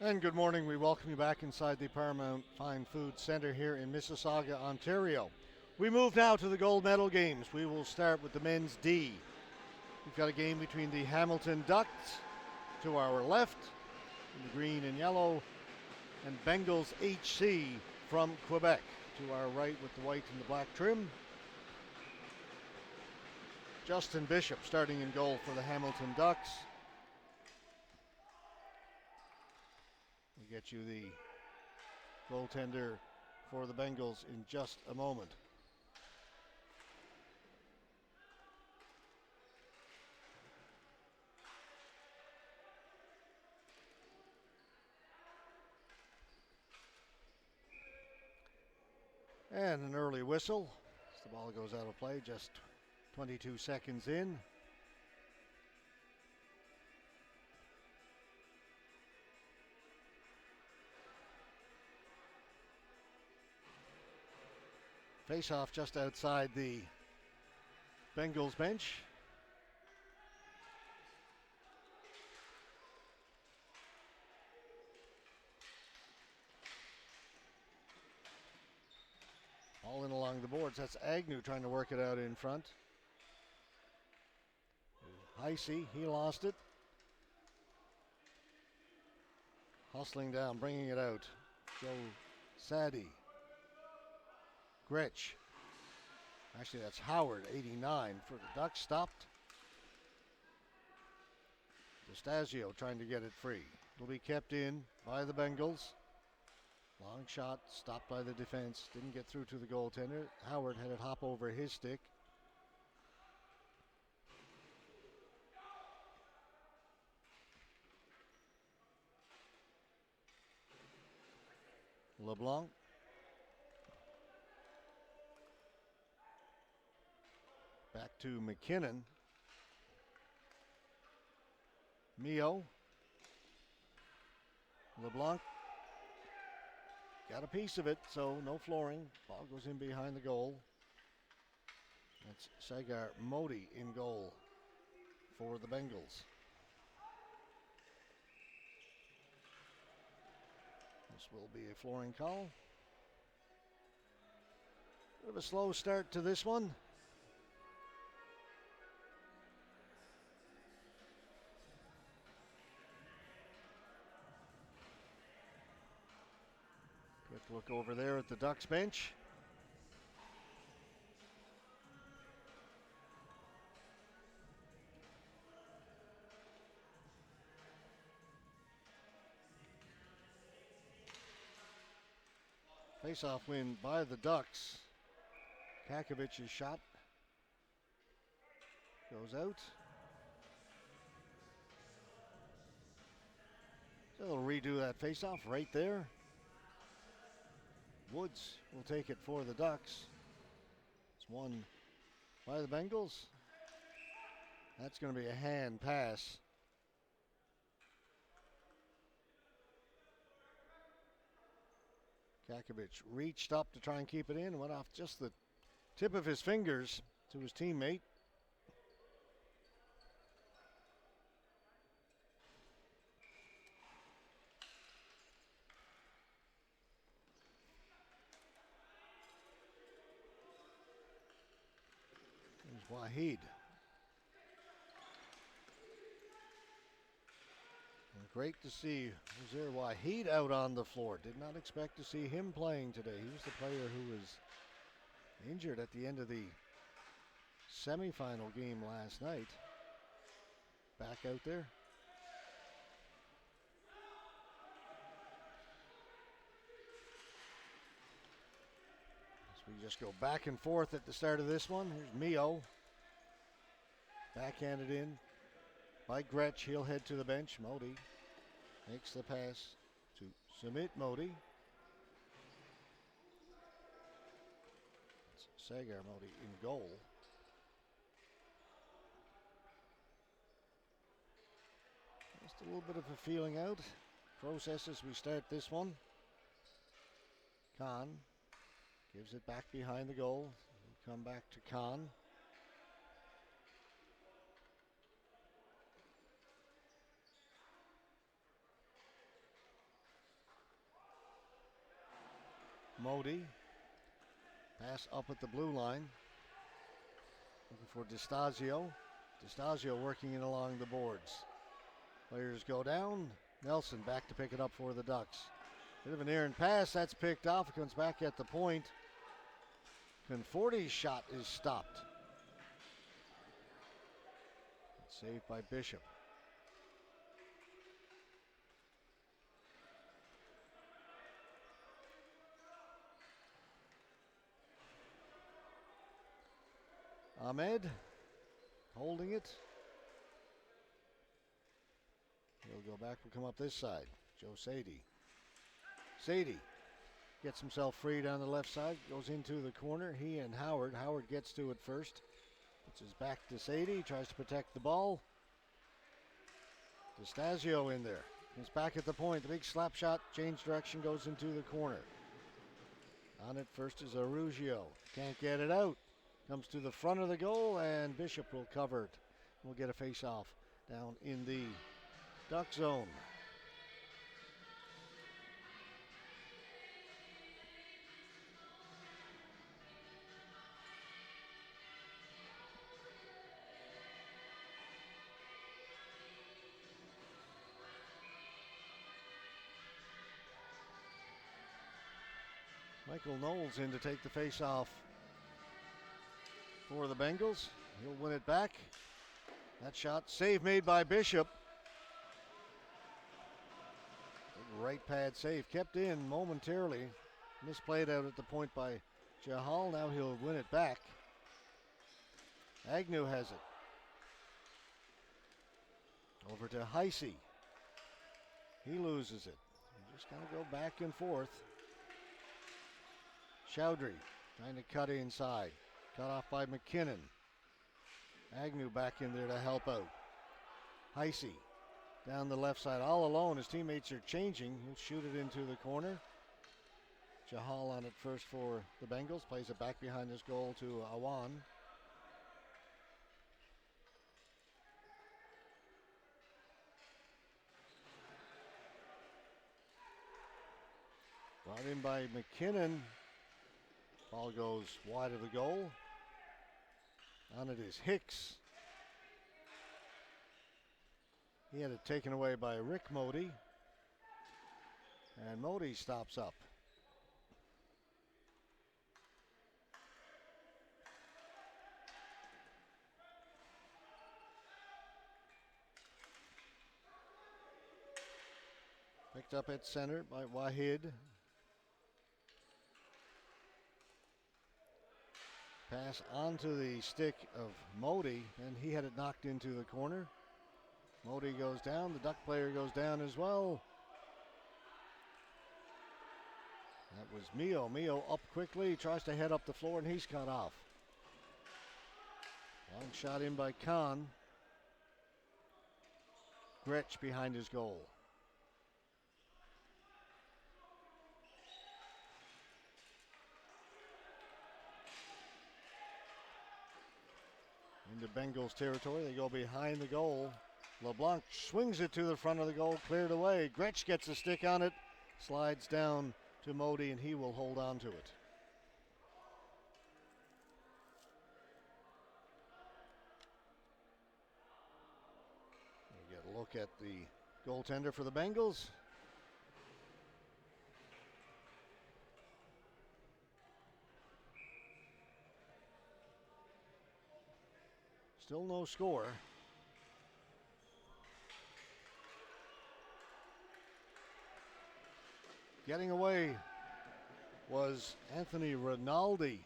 And good morning. We welcome you back inside the Paramount Fine Food Centre here in Mississauga, Ontario. We move now to the gold medal games. We will start with the men's D. We've got a game between the Hamilton Ducks to our left, in the green and yellow, and Bengals HC from Quebec to our right with the white and the black trim. Justin Bishop starting in goal for the Hamilton Ducks. We'll get you the goaltender for the Bengals in just a moment. And an early whistle as the ball goes out of play, just 22 seconds in. Face-off just outside the Bengals bench. All in along the boards. That's Agnew trying to work it out in front. Heisey, he lost it. Hustling down, bringing it out. Joe Sadie. Gretsch. Actually, that's Howard, 89 for the Ducks. Stopped. DeStasio trying to get it free. It'll be kept in by the Bengals. Long shot, stopped by the defense. Didn't get through to the goaltender. Howard had it hop over his stick. LeBlanc. Back to McKinnon. Mio. LeBlanc. Got a piece of it, so no flooring. Ball goes in behind the goal. That's Sagar Modi in goal for the Bengals. This will be a flooring call. Bit of a slow start to this one. Quick look over there at the Ducks bench. Face-off win by the Ducks. Kakovic's shot goes out. So they'll redo that face-off right there. Woods will take it for the Ducks. It's won by the Bengals. That's going to be a hand pass. Kakovic reached up to try and keep it in, went off just the tip of his fingers to his teammate. There's Waheed. And great to see Wazir Waheed out on the floor. Did not expect to see him playing today. He was the player who was injured at the end of the semifinal game last night. Back out there. We just go back and forth at the start of this one. Here's Mio. Backhanded in by Gretsch. He'll head to the bench. Modi makes the pass to Sumit Modi. It's Sagar Modi in goal. Just a little bit of a feeling out process as we start this one. Khan gives it back behind the goal. We'll come back to Khan. Modi. Pass up at the blue line. Looking for DiStasio. DiStasio working it along the boards. Players go down. Nelson back to pick it up for the Ducks. Bit of an errant pass. That's picked off. It comes back at the point. Conforti's shot is stopped. Saved by Bishop. Ahmed holding it. He'll go back, will come up this side. Joe Sadie. Sadie gets himself free down the left side, goes into the corner. He and Howard. Howard gets to it first. Puts his back to Sadie, tries to protect the ball. DiStasio in there. He's back at the point. The big slap shot, change direction, goes into the corner. On it first is Arugio. Can't get it out. Comes to the front of the goal, and Bishop will cover it. We'll get a face-off down in the Duck zone. Michael Knowles in to take the face-off for the Bengals. He'll win it back. That shot, save made by Bishop. Right pad save, kept in momentarily. Misplayed out at the point by Jahal. Now he'll win it back. Agnew has it. Over to Heisey. He loses it. You just kind of go back and forth. Chowdhury trying to cut inside. Cut off by McKinnon. Agnew back in there to help out. Heisey down the left side all alone. His teammates are changing. He'll shoot it into the corner. Jahal on it first for the Bengals. Plays it back behind his goal to Awan. Brought in by McKinnon. Ball goes wide of the goal. On it is Hicks. He had it taken away by Rick Modi. And Modi stops up. Picked up at center by Wahid. Pass onto the stick of Modi, and he had it knocked into the corner. Modi goes down. The Duck player goes down as well. That was Mio. Mio up quickly. He tries to head up the floor, and he's cut off. Long shot in by Khan. Gretsch behind his goal. Into Bengals territory. They go behind the goal. LeBlanc swings it to the front of the goal, cleared away. Gretsch gets a stick on it, slides down to Modi, and he will hold on to it. We get a look at the goaltender for the Bengals. Still no score. Getting away was Anthony Rinaldi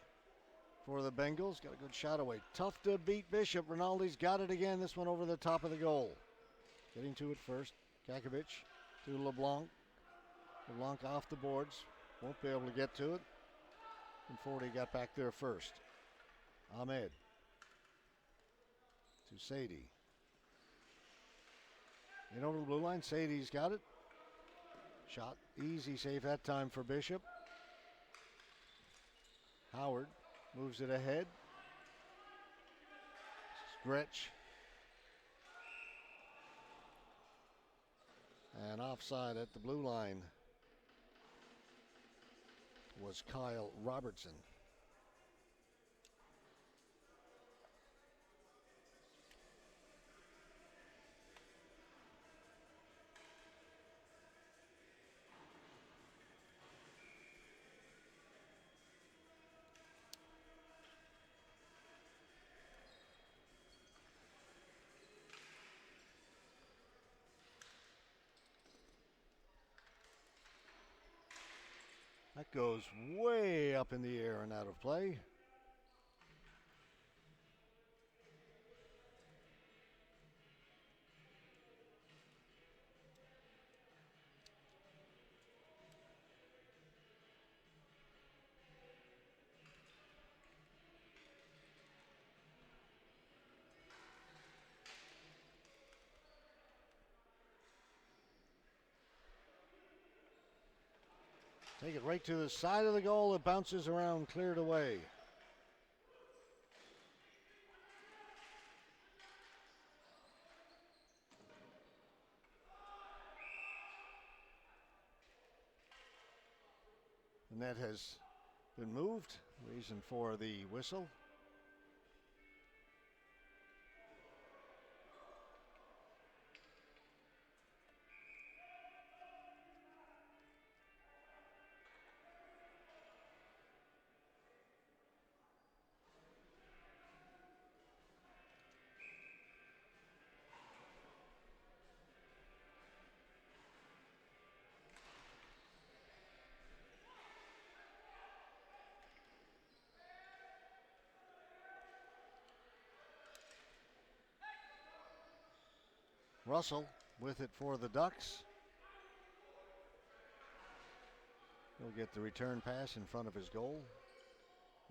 for the Bengals. Got a good shot away. Tough to beat Bishop. Rinaldi's got it again. This one over the top of the goal. Getting to it first. Kakovic to LeBlanc. LeBlanc off the boards. Won't be able to get to it. And 40 got back there first. Ahmed. To Sadie. In over the blue line. Sadie's got it. Shot easy save that time for Bishop. Howard moves it ahead. Gretsch. And offside at the blue line. was Kyle Robertson. That goes way up in the air and out of play. Take it right to the side of the goal. It bounces around, cleared away. The net has been moved. Reason for the whistle. Russell with it for the Ducks. He'll get the return pass in front of his goal.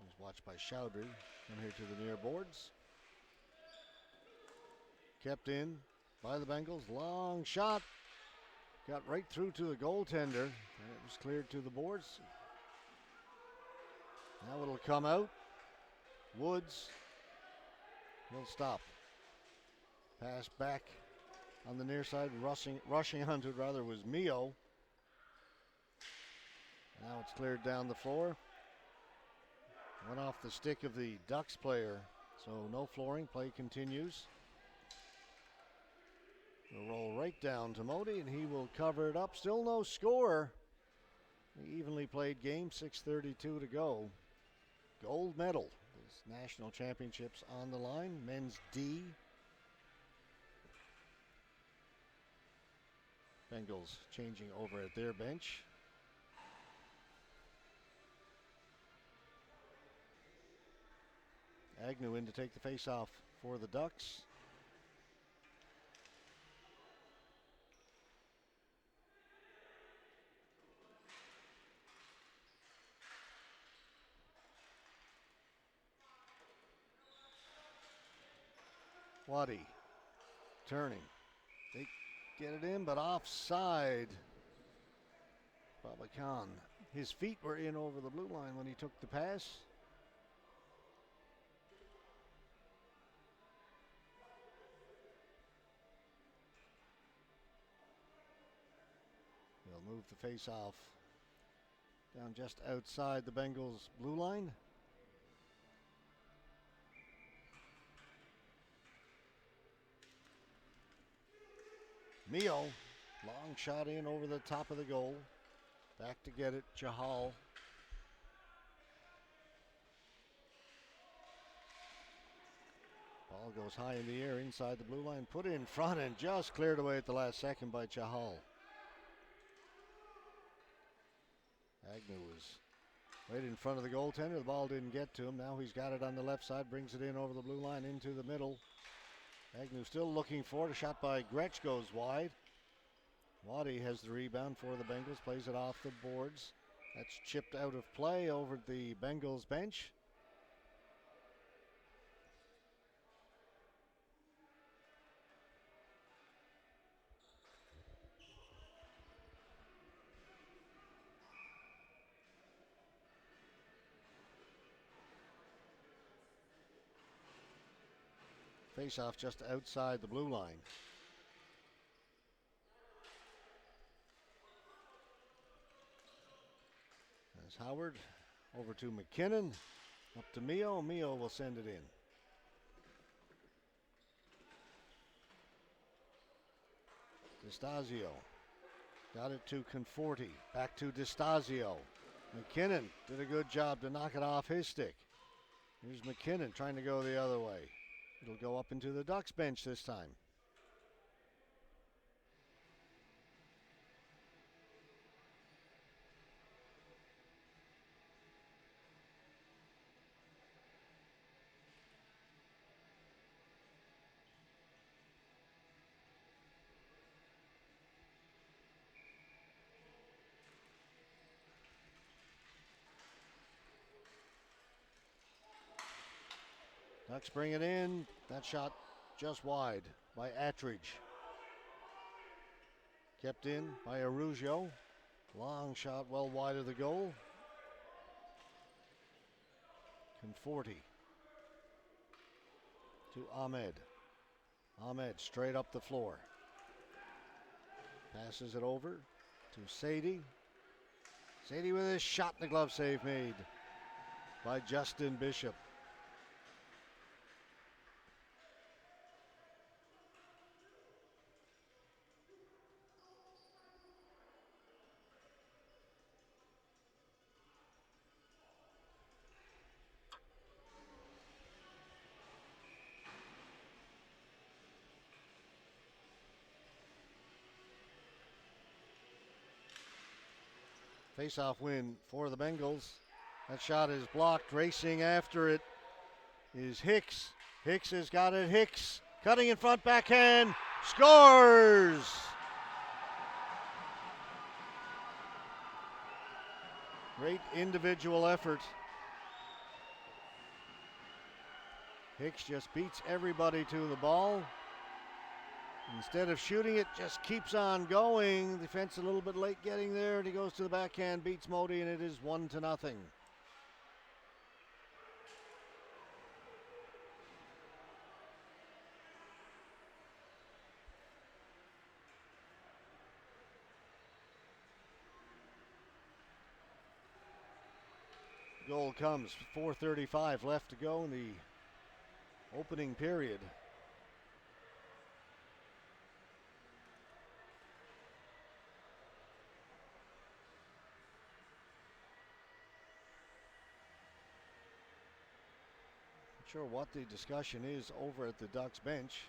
He's watched by Chowdhury. Come here to the near boards. Kept in by the Bengals. Long shot. Got right through to the goaltender. And it was cleared to the boards. Now it'll come out. Woods. He'll stop. Pass back on the near side. Rushing onto it rather was Mio. Now it's cleared down the floor. Went off the stick of the Ducks player. So no flooring. Play continues. We'll roll right down to Modi, and he will cover it up. Still no score. The evenly played game, 6:32 to go. Gold medal. This national championships on the line. Men's D. Bengals changing over at their bench. Agnew in to take the face-off for the Ducks. Waddy turning. They get it in, but offside. Babakan. His feet were in over the blue line when he took the pass. He'll move the face-off down just outside the Bengals blue line. Mio, long shot in over the top of the goal. Back to get it, Chahal. Ball goes high in the air inside the blue line. Put in front and just cleared away at the last second by Chahal. Agnew was right in front of the goaltender. The ball didn't get to him. Now he's got it on the left side. Brings it in over the blue line into the middle. Agnew still looking for it. A shot by Gretsch goes wide. Waddy has the rebound for the Bengals. Plays it off the boards. That's chipped out of play over the Bengals bench. Face off just outside the blue line. As There's Howard. Over to McKinnon. Up to Mio. Mio will send it in. DiStasio. Got it to Conforti. Back to DiStasio. McKinnon did a good job to knock it off his stick. Here's McKinnon trying to go the other way. It'll go up into the Ducks bench this time. Ducks bring it in. That shot just wide by Attridge. Kept in by Arugio. Long shot well wide of the goal. Conforti to Ahmed. Ahmed straight up the floor. Passes it over to Sadie. Sadie with his shot, the glove save made by Justin Bishop. Face-off win for the Bengals. That shot is blocked. Racing after it is Hicks. Hicks has got it. Hicks cutting in front, backhand, scores! Great individual effort. Hicks just beats everybody to the ball. Instead of shooting it, just keeps on going. Defense a little bit late getting there, and he goes to the backhand, beats Modi, and it is 1-0. Goal comes, 4:35 left to go in the opening period. Sure what the discussion is over at the Ducks bench.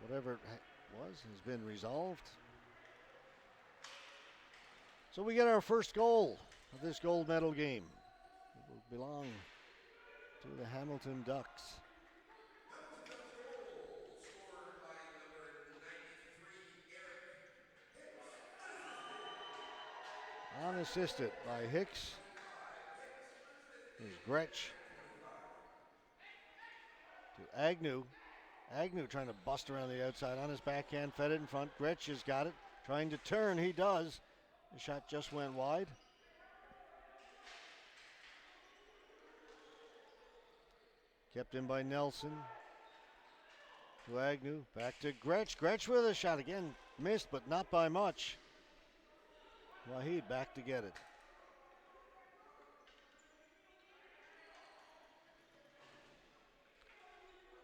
Whatever it was has been resolved. So we get our first goal of this gold medal game. It will belong to the Hamilton Ducks. Unassisted by Hicks. Here's Gretsch to Agnew. Agnew trying to bust around the outside on his backhand, fed it in front. Gretsch has got it, trying to turn. He does. The shot just went wide. Kept in by Nelson. To Agnew, back to Gretsch. Gretsch with a shot again. Missed, but not by much. Wahid back to get it.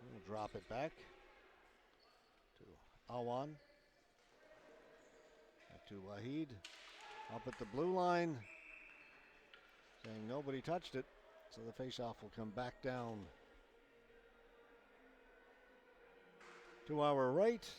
We'll drop it back to Awan. Back to Wahid. Up at the blue line. Saying nobody touched it. So the faceoff will come back down to our right.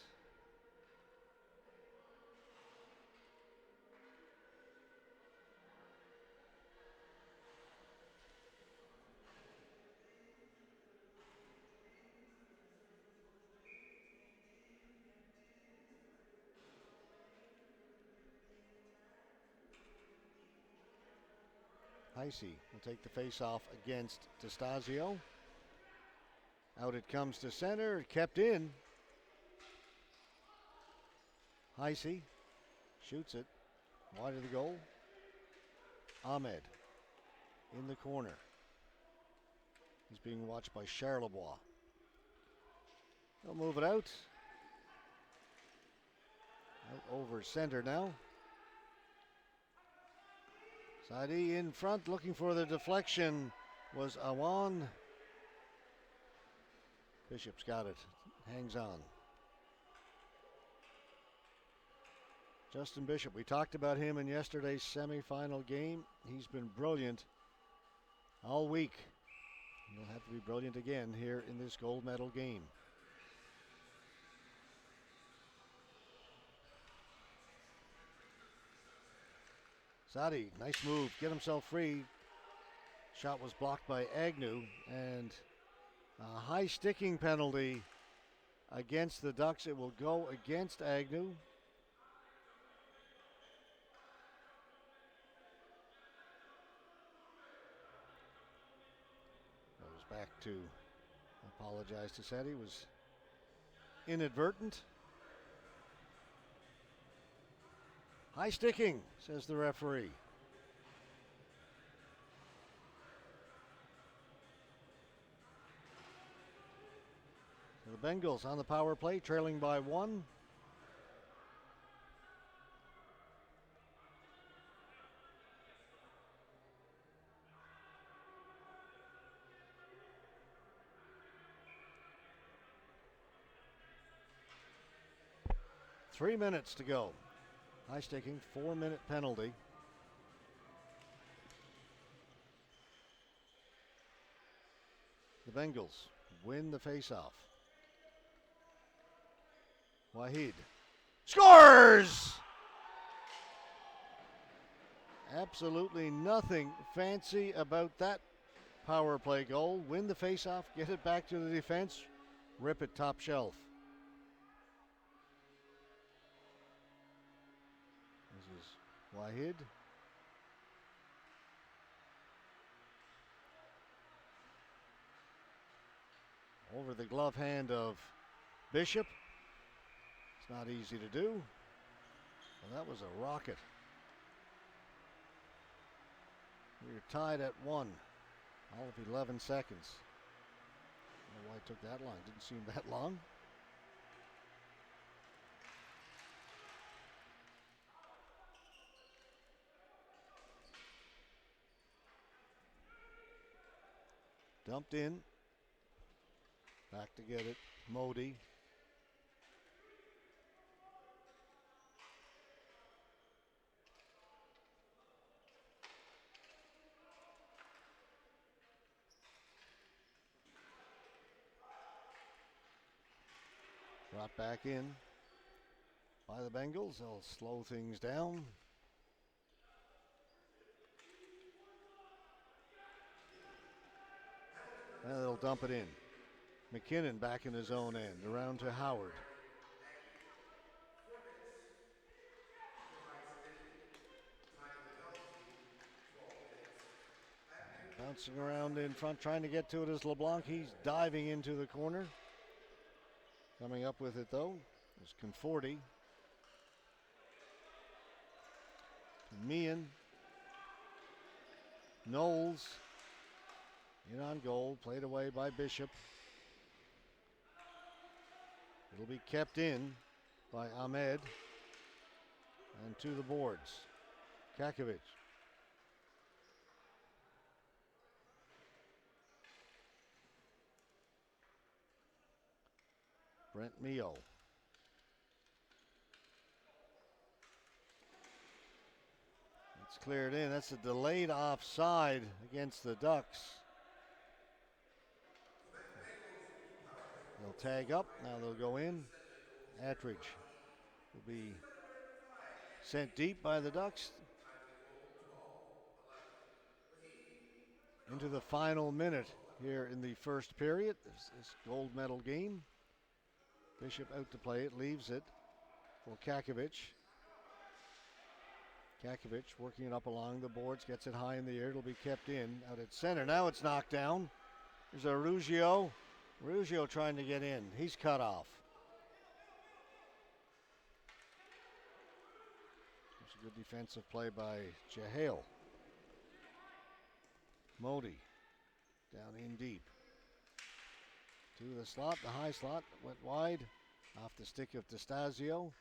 Heisey will take the face-off against DiStasio. Out it comes to center, kept in. Heisey shoots it wide of the goal. Ahmed in the corner. He's being watched by Charlebois. They'll move it out. Out over center now. Saidi in front looking for the deflection was Awan. Bishop's got it. Hangs on. Justin Bishop, we talked about him in yesterday's semifinal game. He's been brilliant all week. He'll have to be brilliant again here in this gold medal game. Sadi, nice move, get himself free. Shot was blocked by Agnew, and a high sticking penalty against the Ducks. It will go against Agnew. Goes back to apologize to Sadi, was inadvertent. High sticking, says the referee. So the Bengals on the power play, trailing by 1. Three minutes to go. High sticking, 4-minute penalty. The Bengals win the faceoff. Wahid scores! Absolutely nothing fancy about that power play goal. Win the faceoff, get it back to the defense, rip it top shelf. This is Wahid. Over the glove hand of Bishop. It's not easy to do. Well, that was a rocket. We're tied at 1. All of 11 seconds. I don't know why it took that long. Didn't seem that long. Dumped in. Back to get it. Modi. Brought back in by the Bengals. They'll slow things down. And they'll dump it in. McKinnon back in his own end. Around to Howard. Bouncing around in front, trying to get to it is LeBlanc. He's diving into the corner. Coming up with it though is Conforti. Meehan. Knowles. In on goal, played away by Bishop. It'll be kept in by Ahmed. And to the boards. Kakovic. Brent Mio. It's cleared in. That's a delayed offside against the Ducks. They'll tag up. Now they'll go in. Attridge will be sent deep by the Ducks. Into the final minute here in the first period. This gold medal game. Bishop out to play it, leaves it for Kakovic. Kakovic working it up along the boards, gets it high in the air. It'll be kept in out at center. Now it's knocked down. There's a Ruggiero. Ruggiero trying to get in. He's cut off. It's a good defensive play by Jahale. Modi down in deep. To the slot, the high slot, went wide. Off the stick of DeStasio.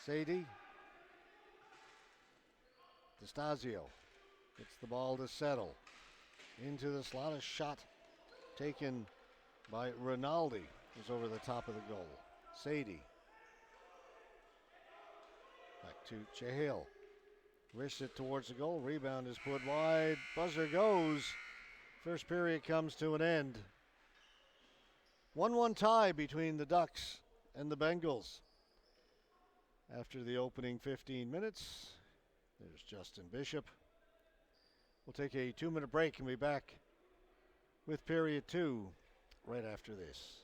Sadie. DeStasio gets the ball to settle. Into the slot, a shot taken by Rinaldi. Was over the top of the goal. Sadie. Back to Chahil. Wrists it towards the goal. Rebound is put wide. Buzzer goes. First period comes to an end. 1-1 tie between the Ducks and the Bengals. After the opening 15 minutes, there's Justin Bishop. We'll take a 2-minute break and be back with period 2 right after this.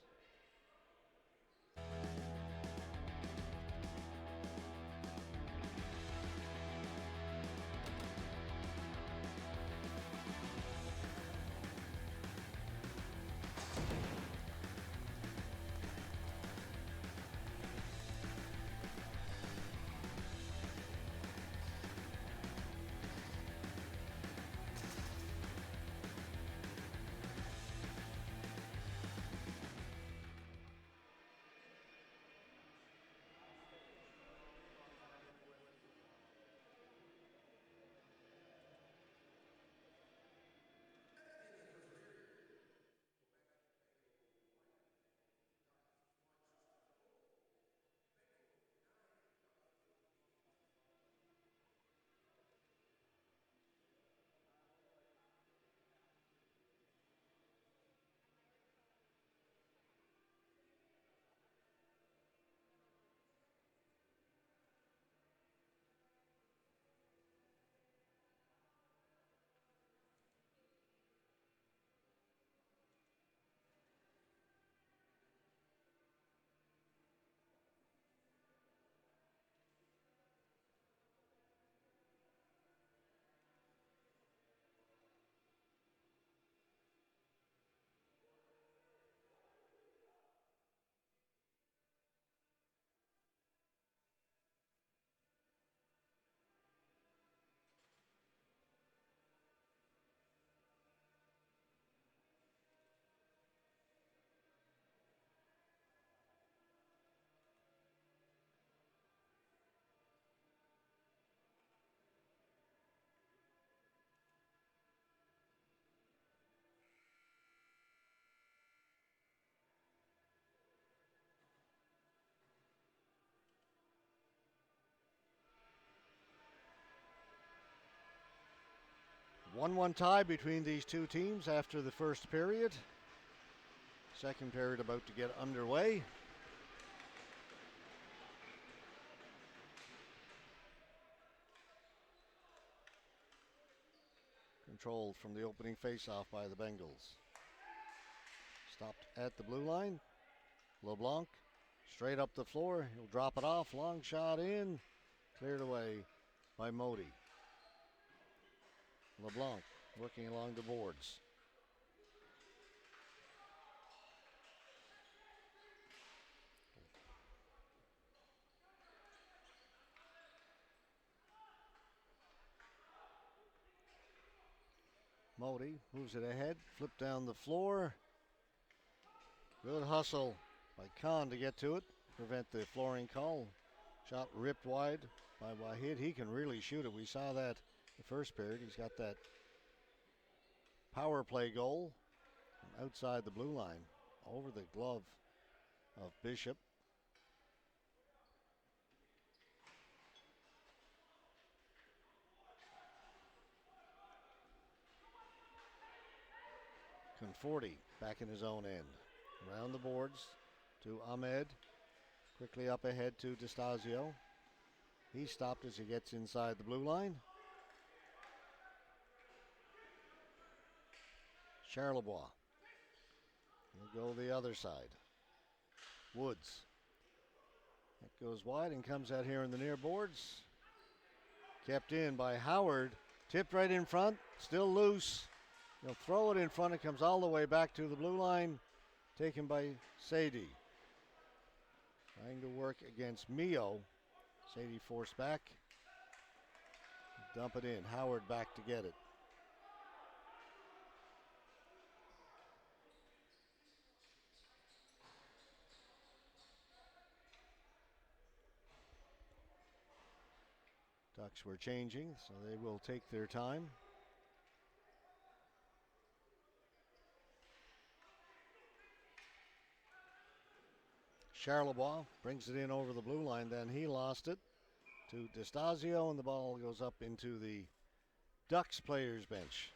One tie between these two teams after the first period. Second period about to get underway. Controlled from the opening faceoff by the Bengals. Stopped at the blue line. LeBlanc straight up the floor. He'll drop it off. Long shot in. Cleared away by Modi. LeBlanc working along the boards. Modi moves it ahead, flip down the floor. Good hustle by Khan to get to it, prevent the flooring call. Shot ripped wide by Wahid. He can really shoot it. We saw that the first period. He's got that power play goal from outside the blue line over the glove of Bishop. Conforti back in his own end. Around the boards to Ahmed. Quickly up ahead to DeStasio. He stopped as he gets inside the blue line. Charlebois. He'll go the other side. Woods. That goes wide and comes out here in the near boards. Kept in by Howard. Tipped right in front. Still loose. He'll throw it in front. It comes all the way back to the blue line. Taken by Sadie. Trying to work against Mio. Sadie forced back. Dump it in. Howard back to get it. Ducks were changing, so they will take their time. Charlebois brings it in over the blue line, then he lost it to DeStasio, and the ball goes up into the Ducks players' bench.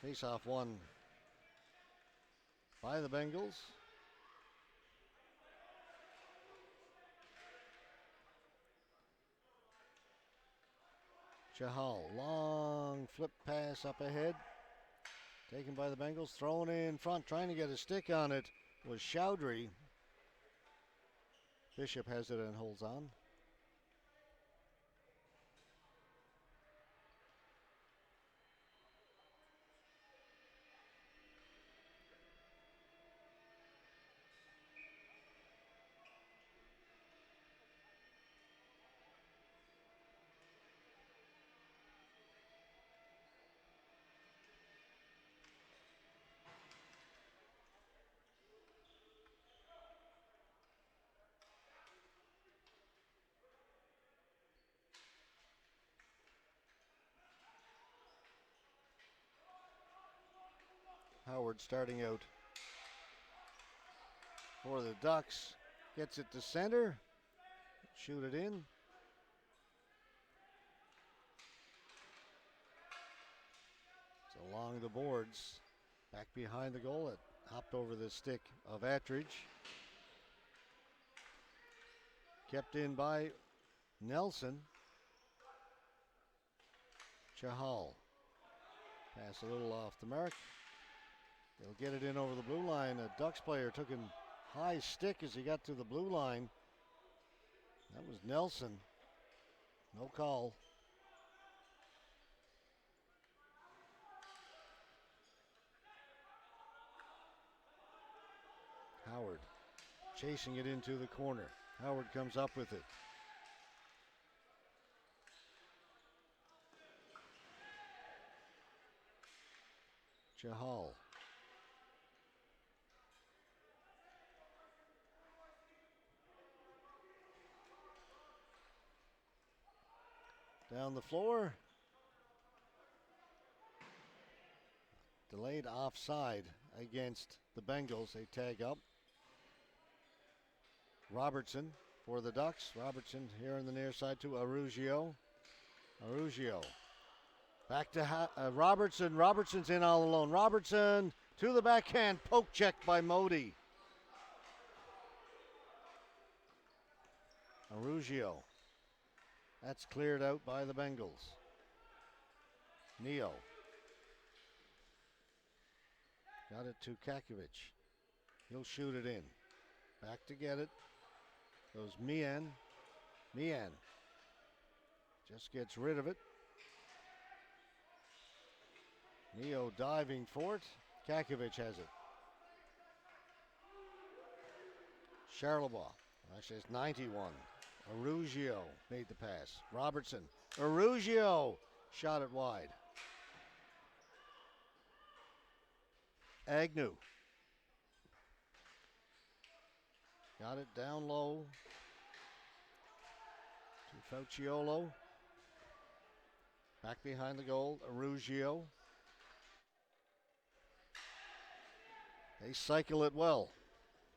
Face-off won by the Bengals. Chahal, long flip pass up ahead. Taken by the Bengals, thrown in front, trying to get a stick on it was Chowdhury. Bishop has it and holds on. Howard starting out for the Ducks. Gets it to center. Shoot it in. It's along the boards. Back behind the goal. It hopped over the stick of Attridge. Kept in by Nelson. Chahal. Pass a little off the mark. They'll get it in over the blue line. A Ducks player took him high stick as he got to the blue line. That was Nelson. No call. Howard chasing it into the corner. Howard comes up with it. Chahal. Down the floor. Delayed offside against the Bengals. They tag up. Robertson for the Ducks. Robertson here on the near side to Arugio. Arugio. Back to Robertson. Robertson's in all alone. Robertson to the backhand. Poke check by Modi. Arugio. That's cleared out by the Bengals. Neo. Got it to Kakovic. He'll shoot it in. Back to get it. Goes Mian. Mian just gets rid of it. Neo diving for it. Kakovic has it. Charlebois. Actually, it's 91. Arugio made the pass. Robertson. Arugio shot it wide. Agnew. Got it down low to Fauciolo. Back behind the goal, Arugio. They cycle it well.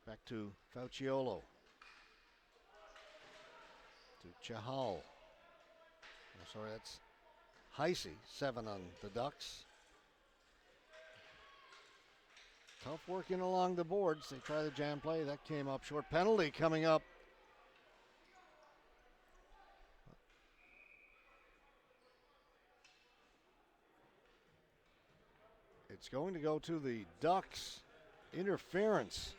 Back to Fauciolo. To Chahal. Oh, sorry, that's Heisey, 7 on the Ducks. Tough working along the boards. They try the jam play. That came up short. Penalty coming up. It's going to go to the Ducks. Interference.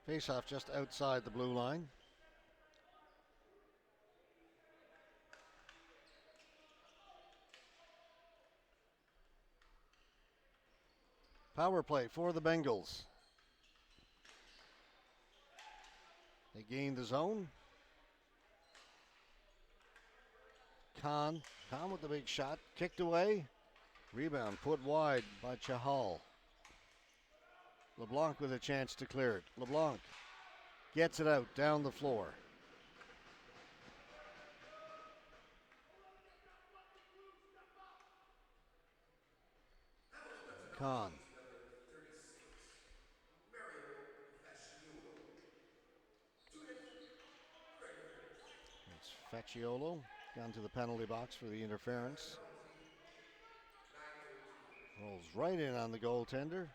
Face off just outside the blue line. Power play for the Bengals. They gain the zone. Khan with the big shot. Kicked away. Rebound put wide by Chahal. LeBlanc with a chance to clear it. LeBlanc gets it out down the floor. Khan. It's Facciolo down to the penalty box for the interference. Rolls right in on the goaltender.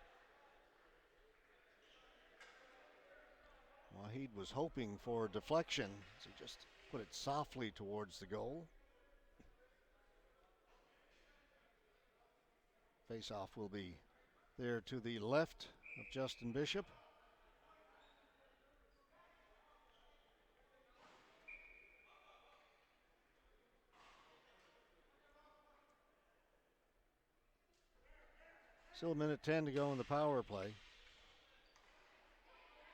Wahid was hoping for deflection, so he just put it softly towards the goal. Face-off will be there to the left of Justin Bishop. Still a minute 10 to go in the power play.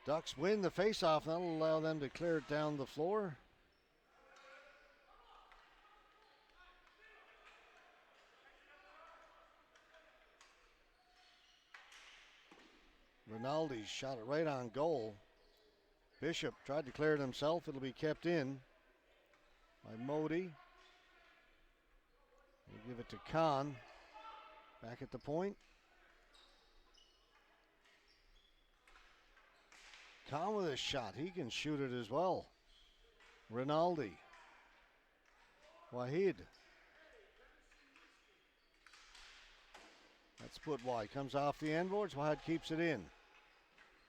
Ducks win the face-off. That'll allow them to clear it down the floor. Rinaldi shot it right on goal. Bishop tried to clear it himself. It'll be kept in by Modi. We'll give it to Khan. Back at the point. Khan with a shot. He can shoot it as well. Rinaldi. Wahid. That's put wide. Comes off the end boards. Wahid keeps it in.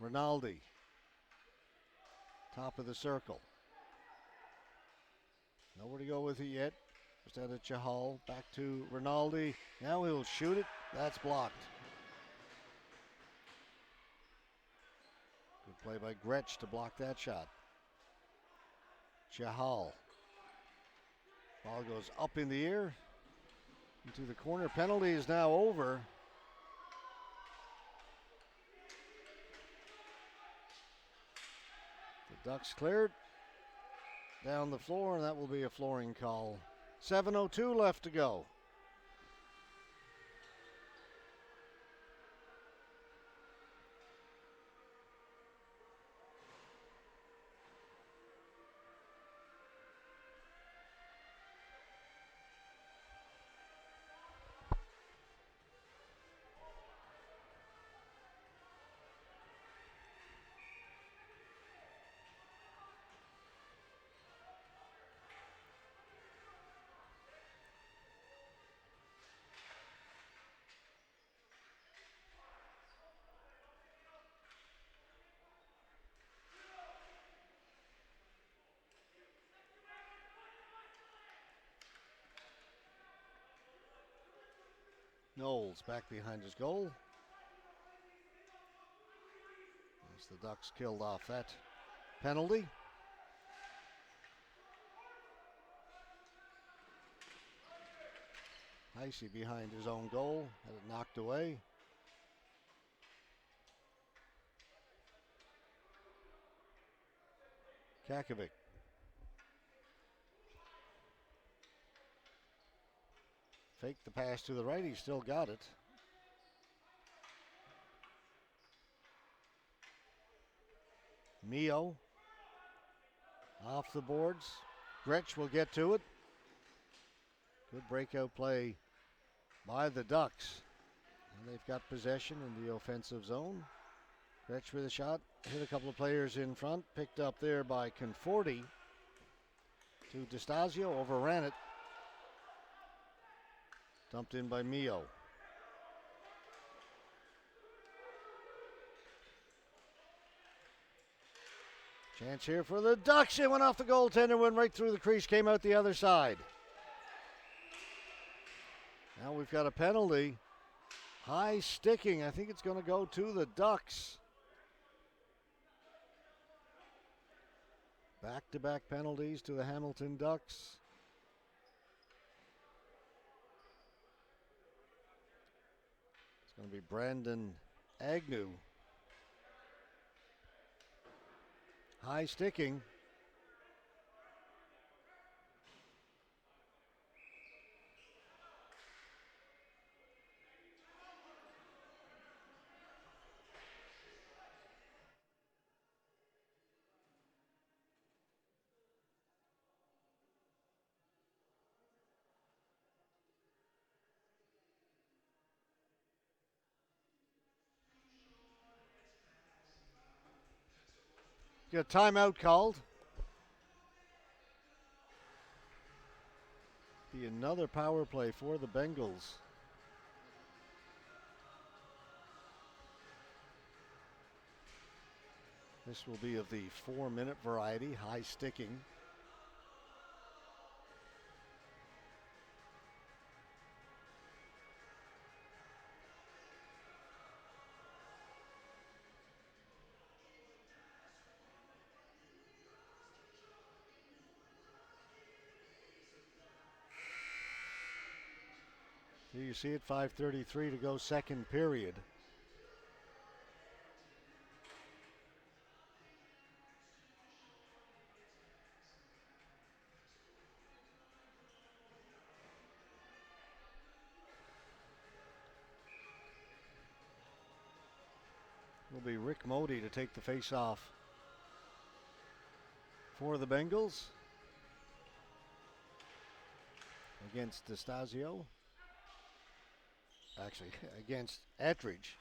Rinaldi. Top of the circle. Nowhere to go with it yet. Just out of Chahal. Back to Rinaldi. Now he'll shoot it. That's blocked. Good play by Gretsch to block that shot. Chahal. Ball goes up in the air. Into the corner. Penalty is now over. The Ducks cleared down the floor, and that will be a flooring call. 7:02 left to go. Knowles back behind his goal. As the Ducks killed off that penalty. Heisey behind his own goal. Had it knocked away. Kakovic. Fake the pass to the right. He still got it. Mio off the boards. Gretsch will get to it. Good breakout play by the Ducks. And they've got possession in the offensive zone. Gretsch with a shot. Hit a couple of players in front. Picked up there by Conforti. To DeStasio. Overran it. Dumped in by Mio. Chance here for the Ducks. It went off the goaltender, went right through the crease, came out the other side. Now we've got a penalty. High sticking. I think it's going to go to the Ducks. Back-to-back penalties to the Hamilton Ducks. It's going to be Brandon Agnew. High sticking. Got a timeout called. Be another power play for the Bengals. This will be of the 4-minute variety, high sticking. Here you see it, 5:33 to go, second period. Will be Rick Modi to take the face-off for the Bengals against DeStasio. Actually, against Attridge.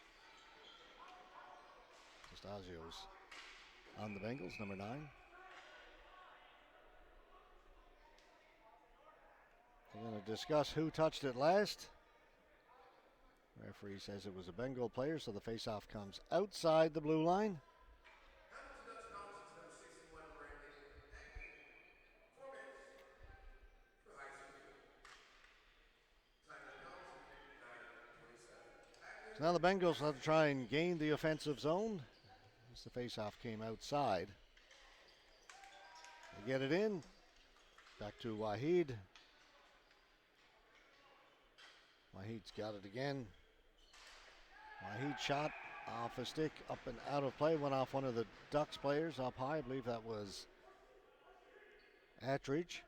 DeStasio's on the Bengals, number 9. They're going to discuss who touched it last. Referee says it was a Bengal player, so the face-off comes outside the blue line. Hamilton Ducks penalties, number 61, Brandon Agnew. 4 minutes for high sticking. Time of the penalty, 9:27. So now the Bengals have to try and gain the offensive zone as the face-off came outside. They get it in. Back to Wahid. Wahid's got it again. Wahid shot off a stick, up and out of play. Went off one of the Ducks players up high. I believe that was Attridge.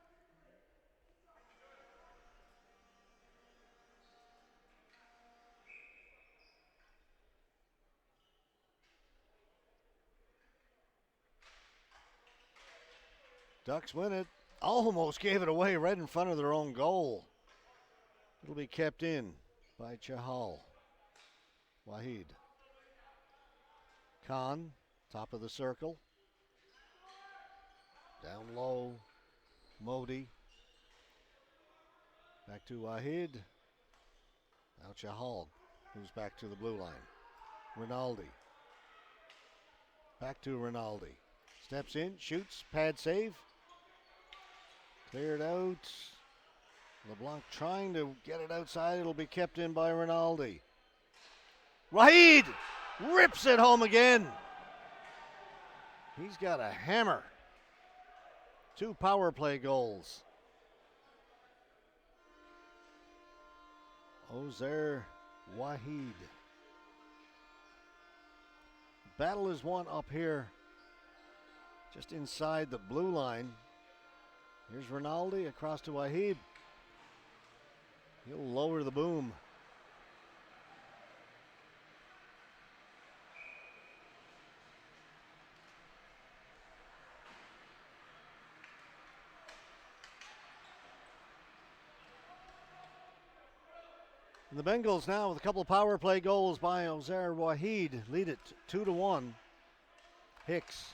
Ducks win it. Almost gave it away right in front of their own goal. It'll be kept in by Chahal. Wahid. Khan, top of the circle. Down low. Modi. Back to Wahid. Now Chahal, who's back to the blue line. Rinaldi. Back to Rinaldi. Steps in, shoots, pad save. Cleared out. LeBlanc trying to get it outside. It'll be kept in by Rinaldi. Wahid rips it home again. He's got a hammer. 2 power play goals. Ozer Wahid. Battle is won up here just inside the blue line. Here's Rinaldi across to Wahid. He'll lower the boom. And the Bengals now with a couple of power play goals by Ozer Wahid lead it 2-1. Hicks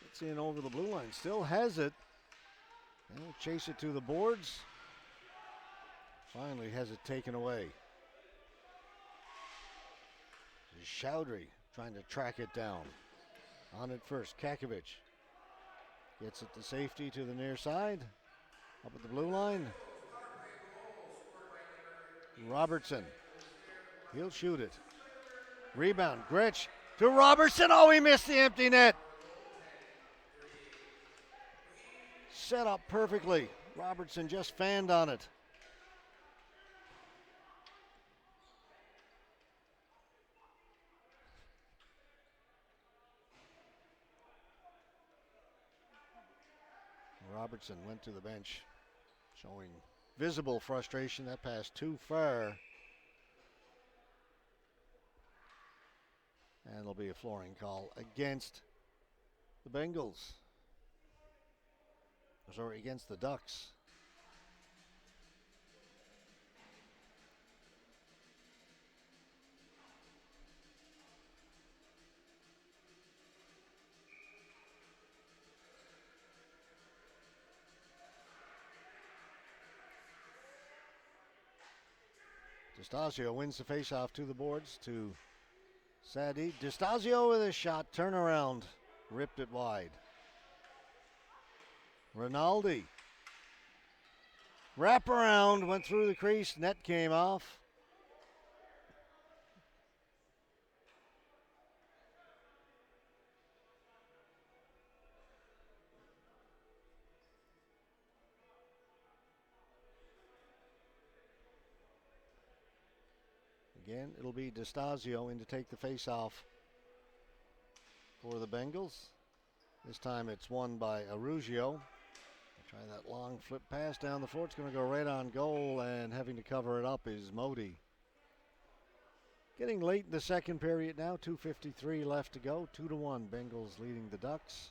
gets in over the blue line, still has it. And will chase it to the boards. Finally has it taken away. Chowdhury trying to track it down. On it first, Kakovic gets it to safety to the near side. Up at the blue line. Robertson. He'll shoot it. Rebound. Gretsch to Robertson. Oh, he missed the empty net. set up perfectly. Robertson just fanned on it. Robertson went to the bench, showing visible frustration. That pass too far. And there'll be a flooring call against the Bengals. Sorry, against the Ducks. DeStasio wins the faceoff to the boards to Sadi. DeStasio with a shot, turnaround, ripped it wide. Rinaldi. Wrap around, went through the crease, net came off. Again, it'll be DeStasio in to take the faceoff for the Bengals. This time it's won by Arugio. Try that long flip pass down the floor. It's going to go right on goal, and having to cover it up is Modi. Getting late in the second period now. 2:53 left to go. 2-1. Bengals leading the Ducks.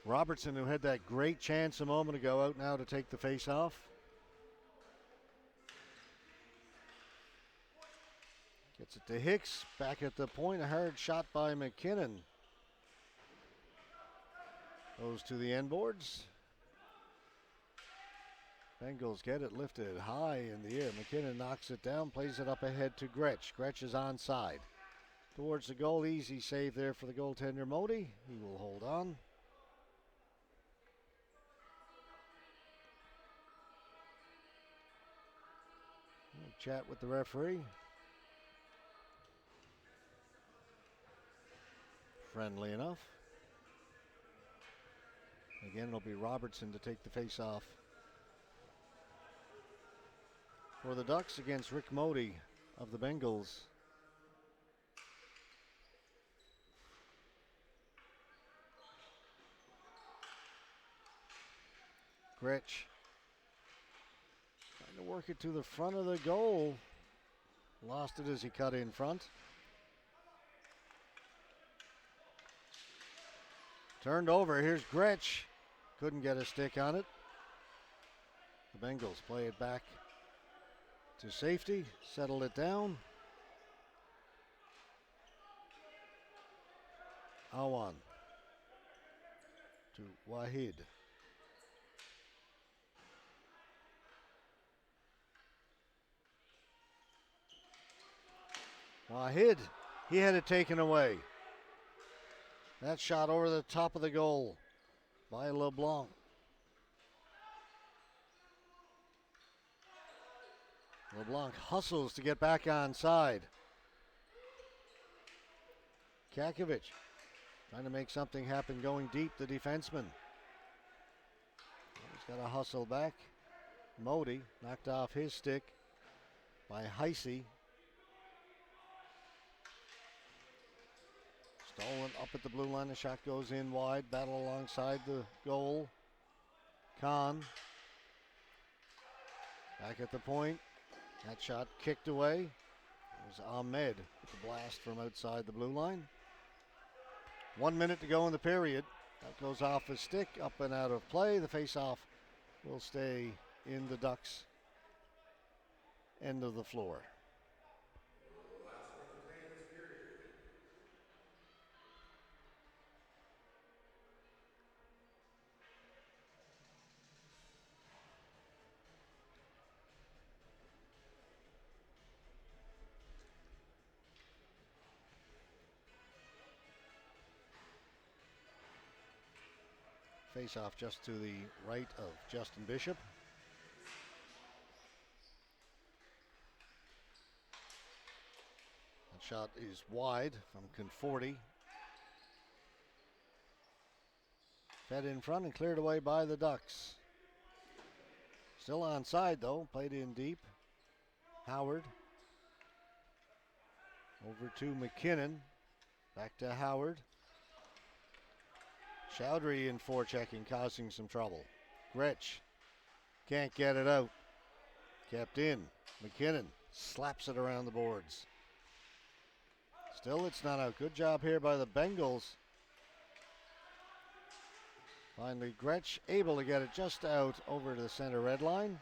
Robertson, who had that great chance a moment ago, out now to take the face-off. Gets it to Hicks. Back at the point. A hard shot by McKinnon. Goes to the end boards. Bengals get it lifted high in the air. McKinnon knocks it down, plays it up ahead to Gretsch. Gretsch is onside. Towards the goal. Easy save there for the goaltender Modi. He will hold on. Chat with the referee. Friendly enough. Again, it'll be Robertson to take the face-off for the Ducks against Rick Modi of the Bengals. Gretsch trying to work it to the front of the goal. Lost it as he cut in front. Turned over. Here's Gretsch. Couldn't get a stick on it. The Bengals play it back to safety. Settled it down. Awan to Wahid. Wahid, he had it taken away. That shot over the top of the goal by LeBlanc. LeBlanc hustles to get back onside. Kakovic trying to make something happen going deep, the defenseman. He's got to hustle back. Modi knocked off his stick by Heisey. Stolen up at the blue line. The shot goes in wide. Battle alongside the goal. Khan. Back at the point. That shot kicked away. It was Ahmed with the blast from outside the blue line. 1 minute to go in the period. That goes off his stick. Up and out of play. The face-off will stay in the Ducks' end of the floor. Face off just to the right of Justin Bishop. shot is wide from Conforti. Fed in front and cleared away by the Ducks. Still onside though, played in deep. Howard. Over to McKinnon. Back to Howard. Chowdhury in forechecking, causing some trouble. Gretsch can't get it out. Kept in. McKinnon slaps it around the boards. Still, it's not out. Good job here by the Bengals. Finally, Gretsch able to get it just out over to the center red line.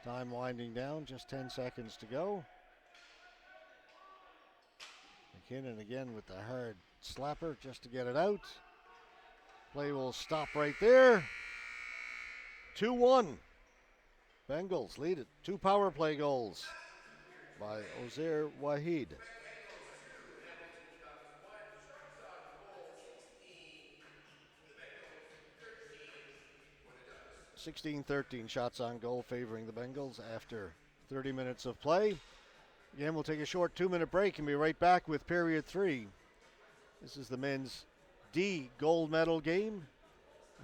Time winding down, just 10 seconds to go. McKinnon again with the hard slapper just to get it out. Play will stop right there. 2-1. Bengals lead it. 2 power play goals by Ozair Waheed. For the Bengals, 13 for the Ducks. 16-13 shots on goal favoring the Bengals after 30 minutes of play. Again, we'll take a short 2-minute break and be right back with period 3. This is the men's D gold medal game.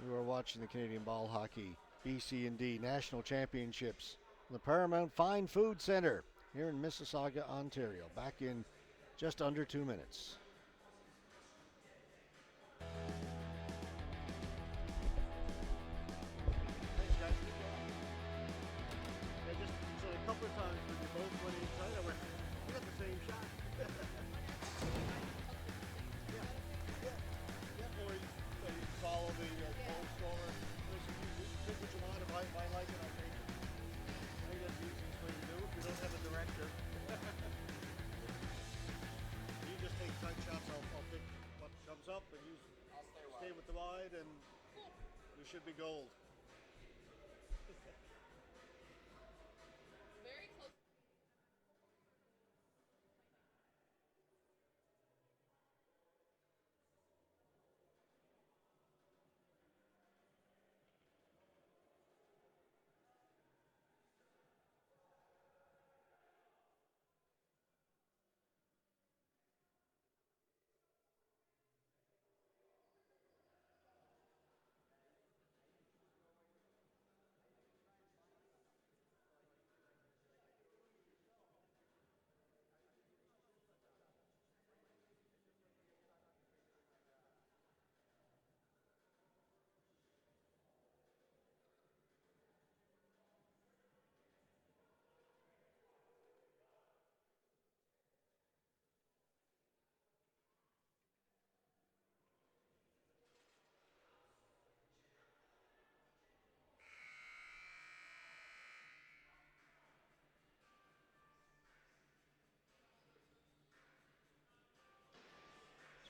You are watching the Canadian Ball Hockey BC&D National Championships in the Paramount Fine Food Centre here in Mississauga, Ontario. Back in just under 2 minutes. Thanks, guys. I just said a couple of times when you both went inside, I went, we got the same shot. Or you follow the goal scorer. Listen, you pick what you want. If I like it, I'll take it. I think that's the easiest way to do it. We don't have a director. You just take tight shots. I'll pick what comes up, and you stay with the wide, and you should be gold. Very close.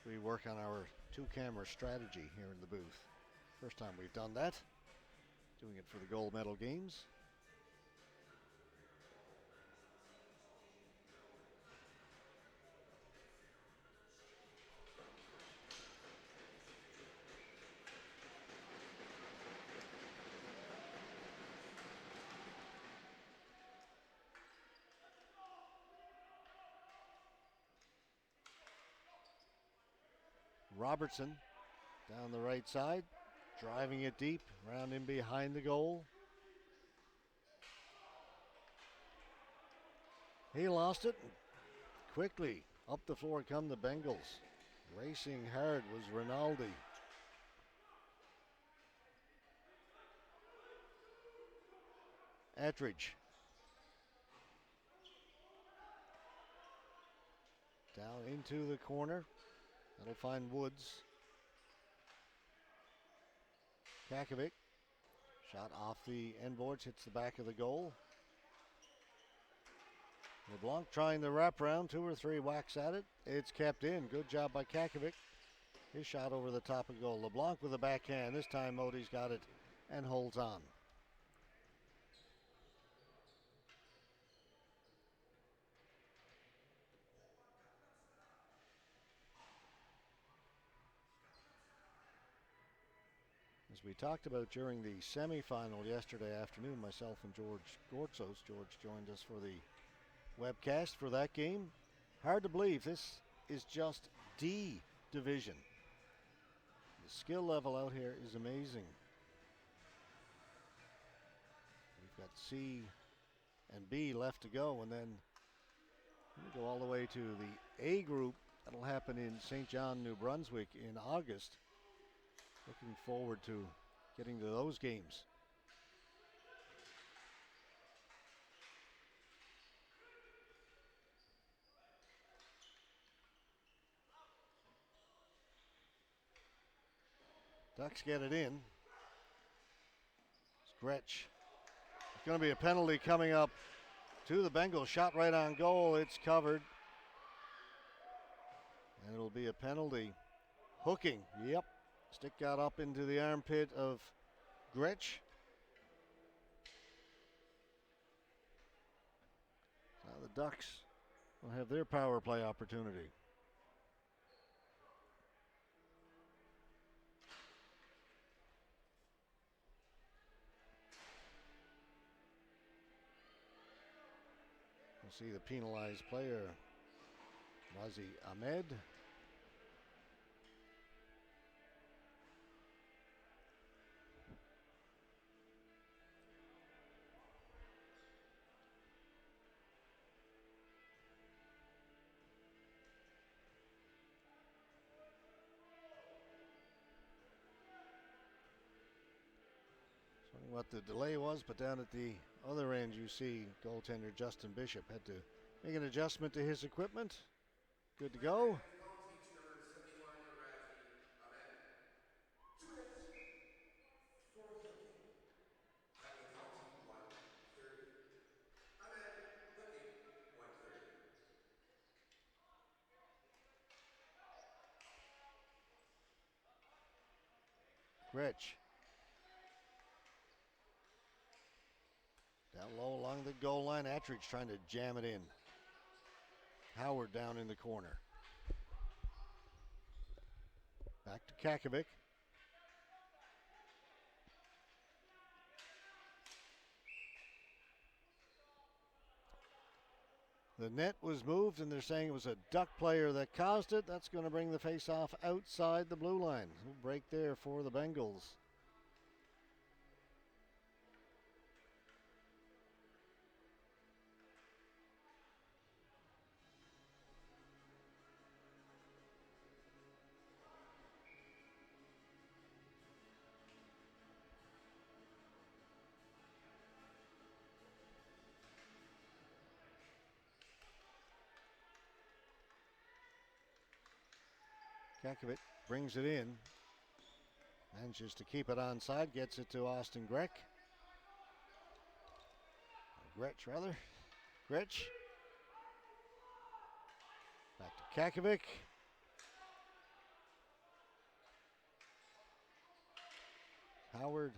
We work on our 2-camera strategy here in the booth. First time we've done that. Doing it for the gold medal games. Robertson down the right side, driving it deep, round in behind the goal. He lost it. Quickly up the floor come the Bengals. Racing hard was Rinaldi. Ettridge. Down into the corner. That'll find Woods. Kakovic. Shot off the end boards, hits the back of the goal. LeBlanc trying the wraparound, 2 or 3 whacks at it. It's kept in. Good job by Kakovic. His shot over the top of goal. LeBlanc with a backhand. This time Modi's got it and holds on. As we talked about during the semifinal yesterday afternoon, myself and George Gortzos. George joined us for the webcast for that game. Hard to believe this is just D division. The skill level out here is amazing. We've got C and B left to go, and then we go all the way to the A group. That'll happen in St. John, New Brunswick in August. Looking forward to getting to those games. Ducks get it in. Gretsch. It's going to be a penalty coming up to the Bengals. Shot right on goal. It's covered. And it'll be a penalty. Hooking. Yep. Stick got up into the armpit of Gretsch. Now the Ducks will have their power play opportunity. We'll see the penalized player, Wazi Ahmed. What the delay was, but down at the other end you see goaltender Justin Bishop had to make an adjustment to his equipment. Good to go. Gretsch. Down low along the goal line. Attridge trying to jam it in. Howard down in the corner. Back to Kakovic. The net was moved, and they're saying it was a Duck player that caused it. That's going to bring the face-off outside the blue line. Break there for the Bengals. Kakovic brings it in. Manages to keep it onside. Gets it to Austin Gretsch. Gretsch, rather. Gretsch. Back to Kakovic. Howard.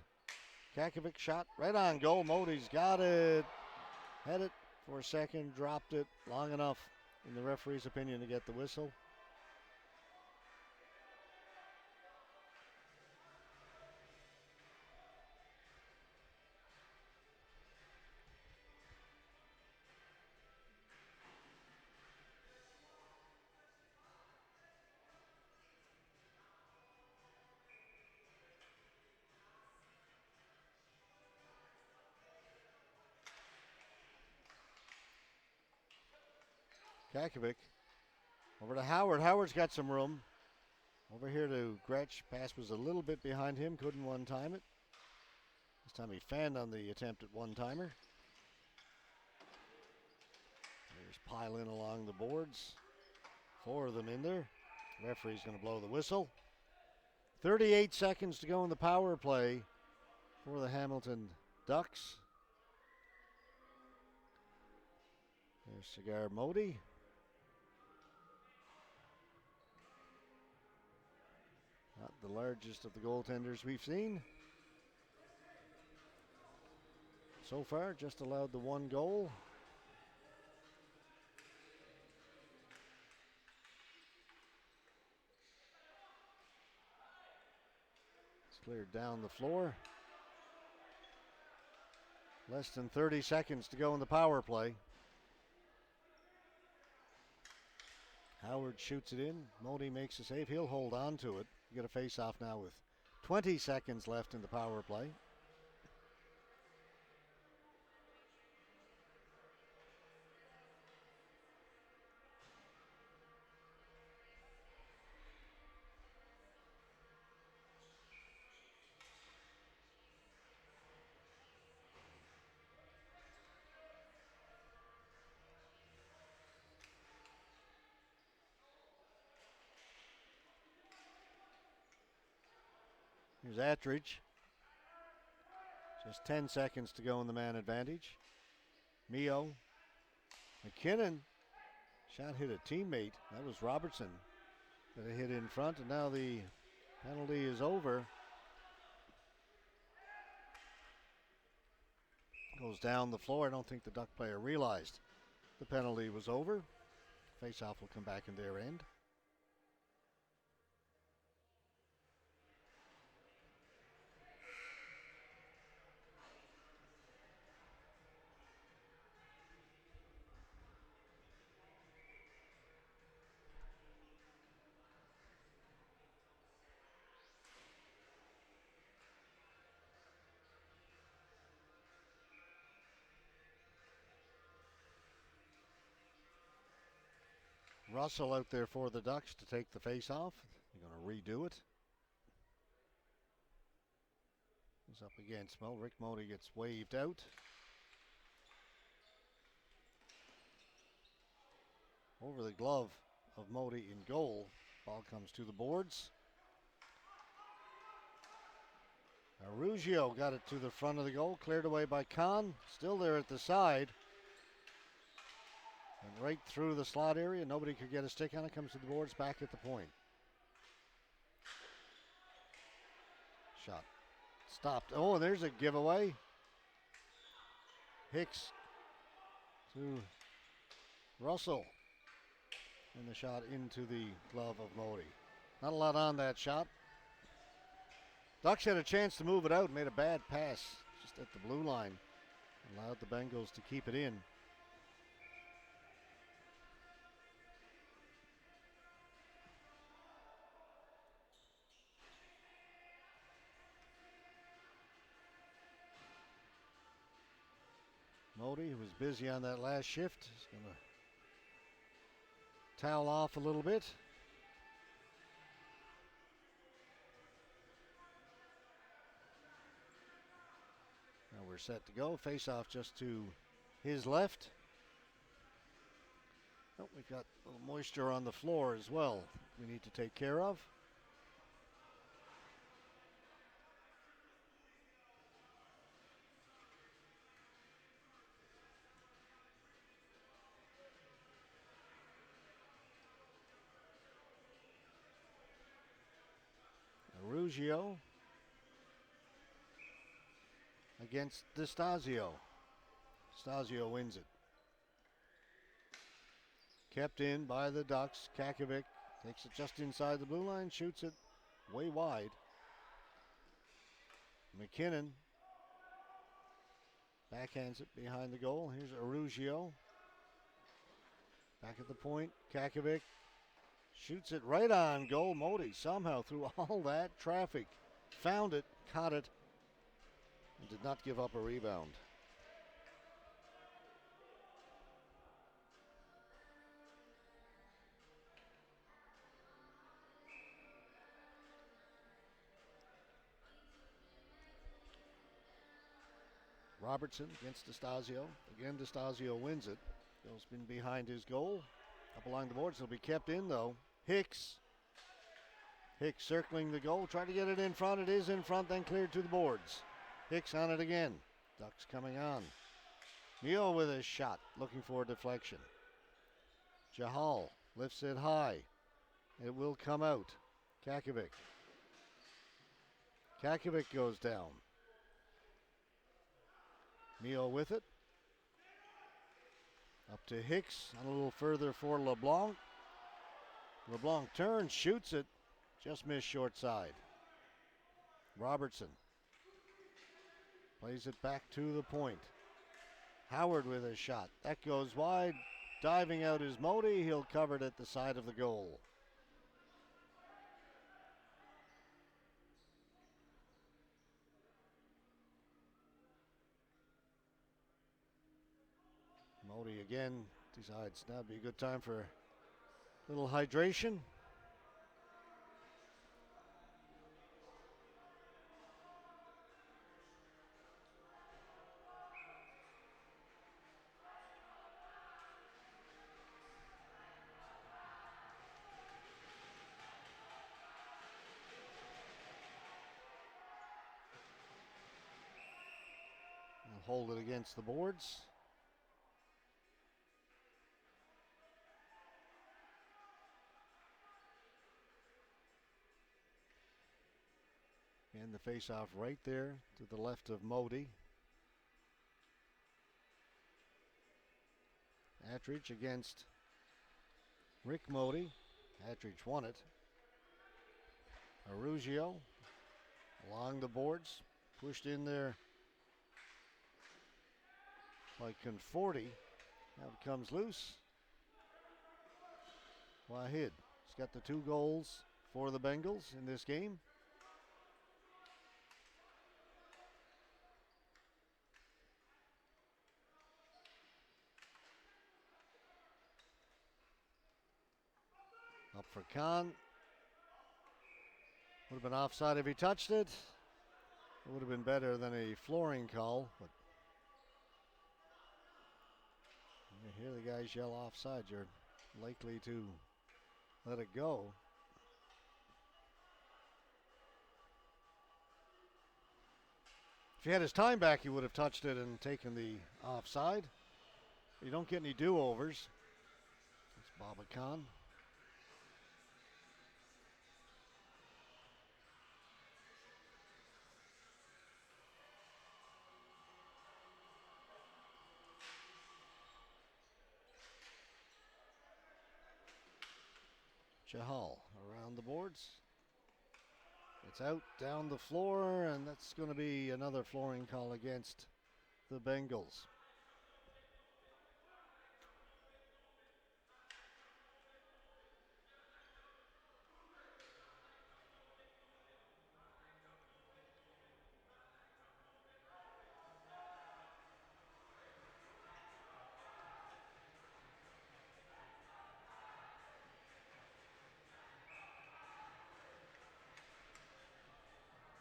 Kakovic shot right on goal. Modi's got it. Had it for a second. Dropped it long enough, in the referee's opinion, to get the whistle. Kakovic over to Howard. Howard's got some room. Over here to Gretsch. Pass was a little bit behind him. Couldn't one-time it. This time he fanned on the attempt at one-timer. There's pile in along the boards. 4 of them in there. Referee's going to blow the whistle. 38 seconds to go in the power play for the Hamilton Ducks. There's Cigar Modi. Not the largest of the goaltenders we've seen. So far, just allowed the 1 goal. It's cleared down the floor. Less than 30 seconds to go in the power play. Howard shoots it in. Modi makes a save. He'll hold on to it. You get a face-off now with 20 seconds left in the power play. Here's Attridge. Just 10 seconds to go in the man advantage. Mio. McKinnon. Shot hit a teammate. That was Robertson that hit in front, and now the penalty is over. Goes down the floor. I don't think the Duck player realized the penalty was over. Face-off will come back in their end. Russell out there for the Ducks to take the face-off. They're going to redo it. He's up against Mo. Rick Modi gets waved out. Over the glove of Modi in goal. Ball comes to the boards. Arugio got it to the front of the goal. Cleared away by Khan. Still there at the side. And right through the slot area. Nobody could get a stick on it. Comes to the boards. Back at the point. Shot. Stopped. Oh, and there's a giveaway. Hicks to Russell. And the shot into the glove of Modi. Not a lot on that shot. Ducks had a chance to move it out. Made a bad pass just at the blue line. Allowed the Bengals to keep it in. Modi, who was busy on that last shift, is going to towel off a little bit. Now we're set to go. Face off just to his left. Oh, we've got a little moisture on the floor as well we need to take care of. Arugio against DeStasio. DeStasio wins it. Kept in by the Ducks. Kakovic takes it just inside the blue line, shoots it way wide. McKinnon backhands it behind the goal. Here's Arugio. Back at the point. Kakovic shoots it right on goal. Modi somehow through all that traffic found it, caught it, and did not give up a rebound. Robertson against DeStasio. Again, DeStasio wins it. Goes in behind his goal. Up along the boards. It'll be kept in, though. Hicks circling the goal. Trying to get it in front. It is in front, then cleared to the boards. Hicks on it again. Ducks coming on. Mio with a shot. Looking for a deflection. Jahal lifts it high. It will come out. Kakovic. Kakovic goes down. Mio with it. Up to Hicks. And a little further for LeBlanc. LeBlanc turns, shoots it. Just missed short side. Robertson plays it back to the point. Howard with a shot. That goes wide. Diving out is Modi. He'll cover it at the side of the goal. Modi again decides now would be a good time for a little hydration. He'll hold it against the boards. And the face-off right there to the left of Modi. Attridge against Rick Modi. Attridge won it. Arugio along the boards. Pushed in there by Conforti. Now it comes loose. Wahid. He's got the 2 goals for the Bengals in this game. Up for Khan. Would have been offside if he touched it. It would have been better than a flooring call, but you hear the guys yell offside. You're likely to let it go. If he had his time back, he would have touched it and taken the offside. You don't get any do-overs. It's Baba Khan. Chahal around the boards. It's out down the floor, and that's going to be another flooring call against the Bengals.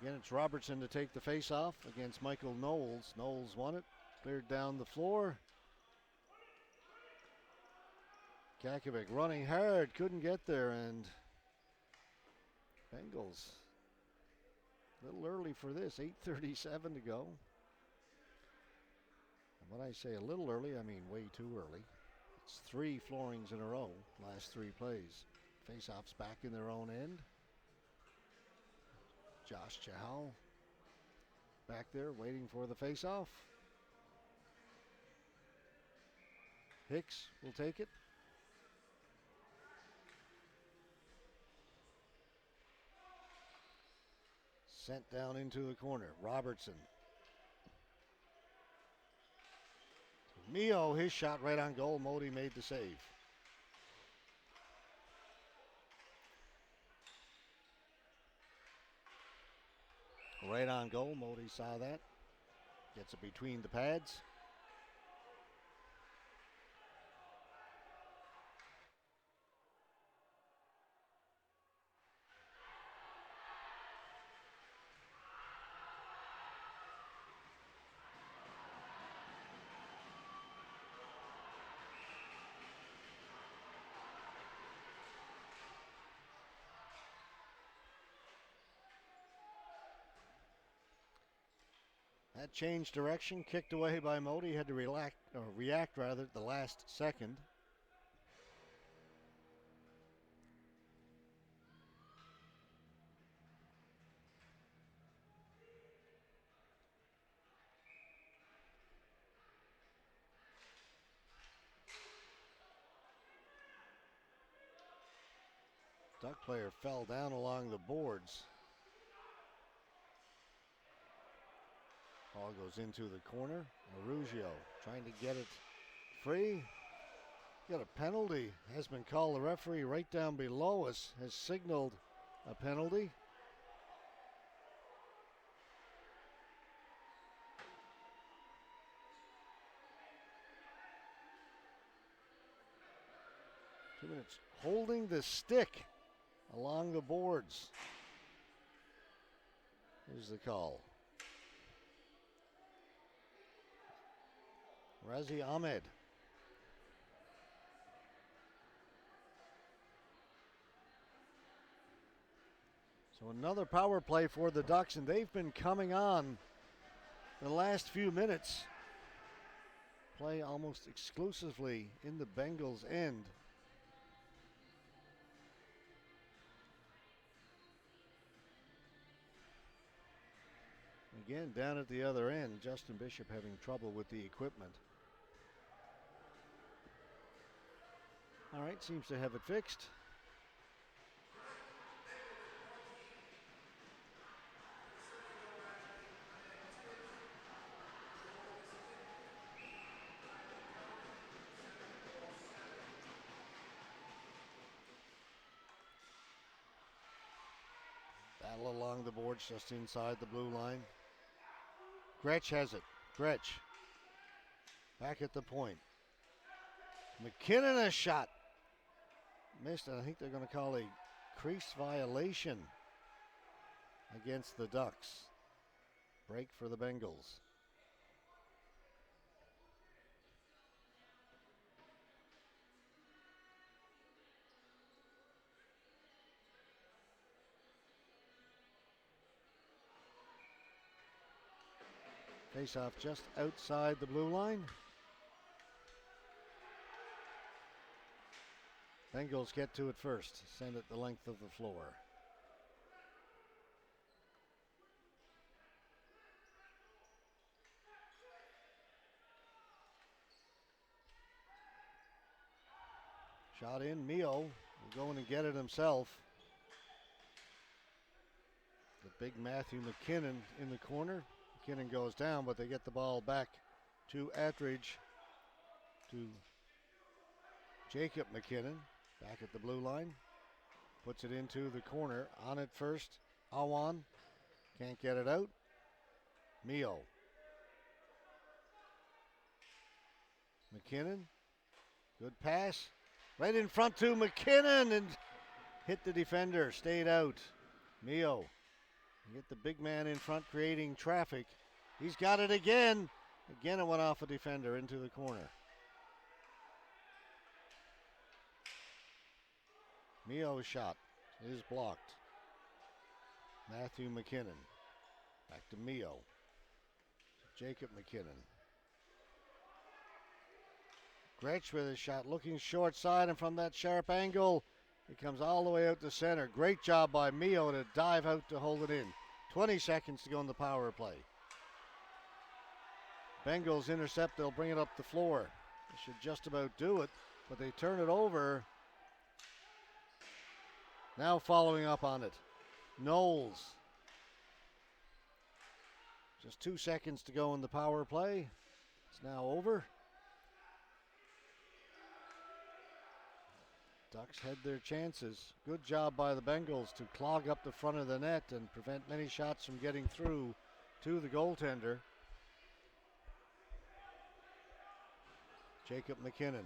Again, it's Robertson to take the face-off against Michael Knowles. Knowles won it, cleared down the floor. Kakovic running hard, couldn't get there, and Bengals a little early for this, 8:37 to go. And when I say a little early, I mean way too early. It's 3 floorings in a row, last 3 plays. Face-offs back in their own end. Josh Chahal back there waiting for the face-off. Hicks will take it. Sent down into the corner. Robertson. Mio, his shot right on goal. Modi made the save. Right on goal. Modi saw that. Gets it between the pads. That changed direction, kicked away by Modi. Had to react at the last second. Duck player fell down along the boards. Ball goes into the corner. Arugio trying to get it free. Got a penalty has been called. The referee right down below us has signaled a penalty. Two minutes. Holding the stick along the boards. Here's the call. Razi Ahmed. So another power play for the Ducks, and they've been coming on the last few minutes. Play almost exclusively in the Bengals' end. Again, down at the other end, Justin Bishop having trouble with the equipment. All right, seems to have it fixed. Battle along the boards just inside the blue line. Gretsch has it. Gretsch. Back at the point. McKinnon a shot. Missed, and I think they're going to call a crease violation against the Ducks. Break for the Bengals. Face off just outside the blue line. Bengals get to it first. Send it the length of the floor. Shot in. Mio will go in and get it himself. The big Matthew McKinnon in the corner. McKinnon goes down, but they get the ball back to Attridge, to Jacob McKinnon, back at the blue line. Puts it into the corner. On it first, Awan. Can't get it out. Mio. McKinnon. Good pass. Right in front to McKinnon and hit the defender. Stayed out. Mio. Get the big man in front creating traffic. He's got it again. Again it went off a defender into the corner. Mio's shot is blocked. Matthew McKinnon. Back to Mio. Jacob McKinnon. Gretsch with his shot looking short side, and from that sharp angle, it comes all the way out to center. Great job by Mio to dive out to hold it in. 20 seconds to go in the power play. Bengals intercept, they'll bring it up the floor. They should just about do it, but they turn it over. Now following up on it. Knowles. Just 2 seconds to go in the power play. It's now over. Ducks had their chances. Good job by the Bengals to clog up the front of the net and prevent many shots from getting through to the goaltender. Jacob McKinnon.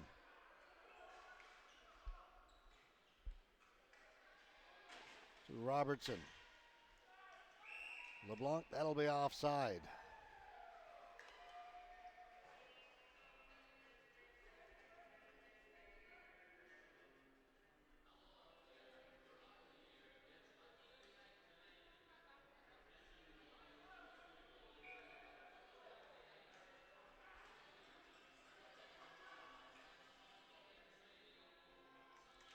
To Robertson. LeBlanc, that'll be offside.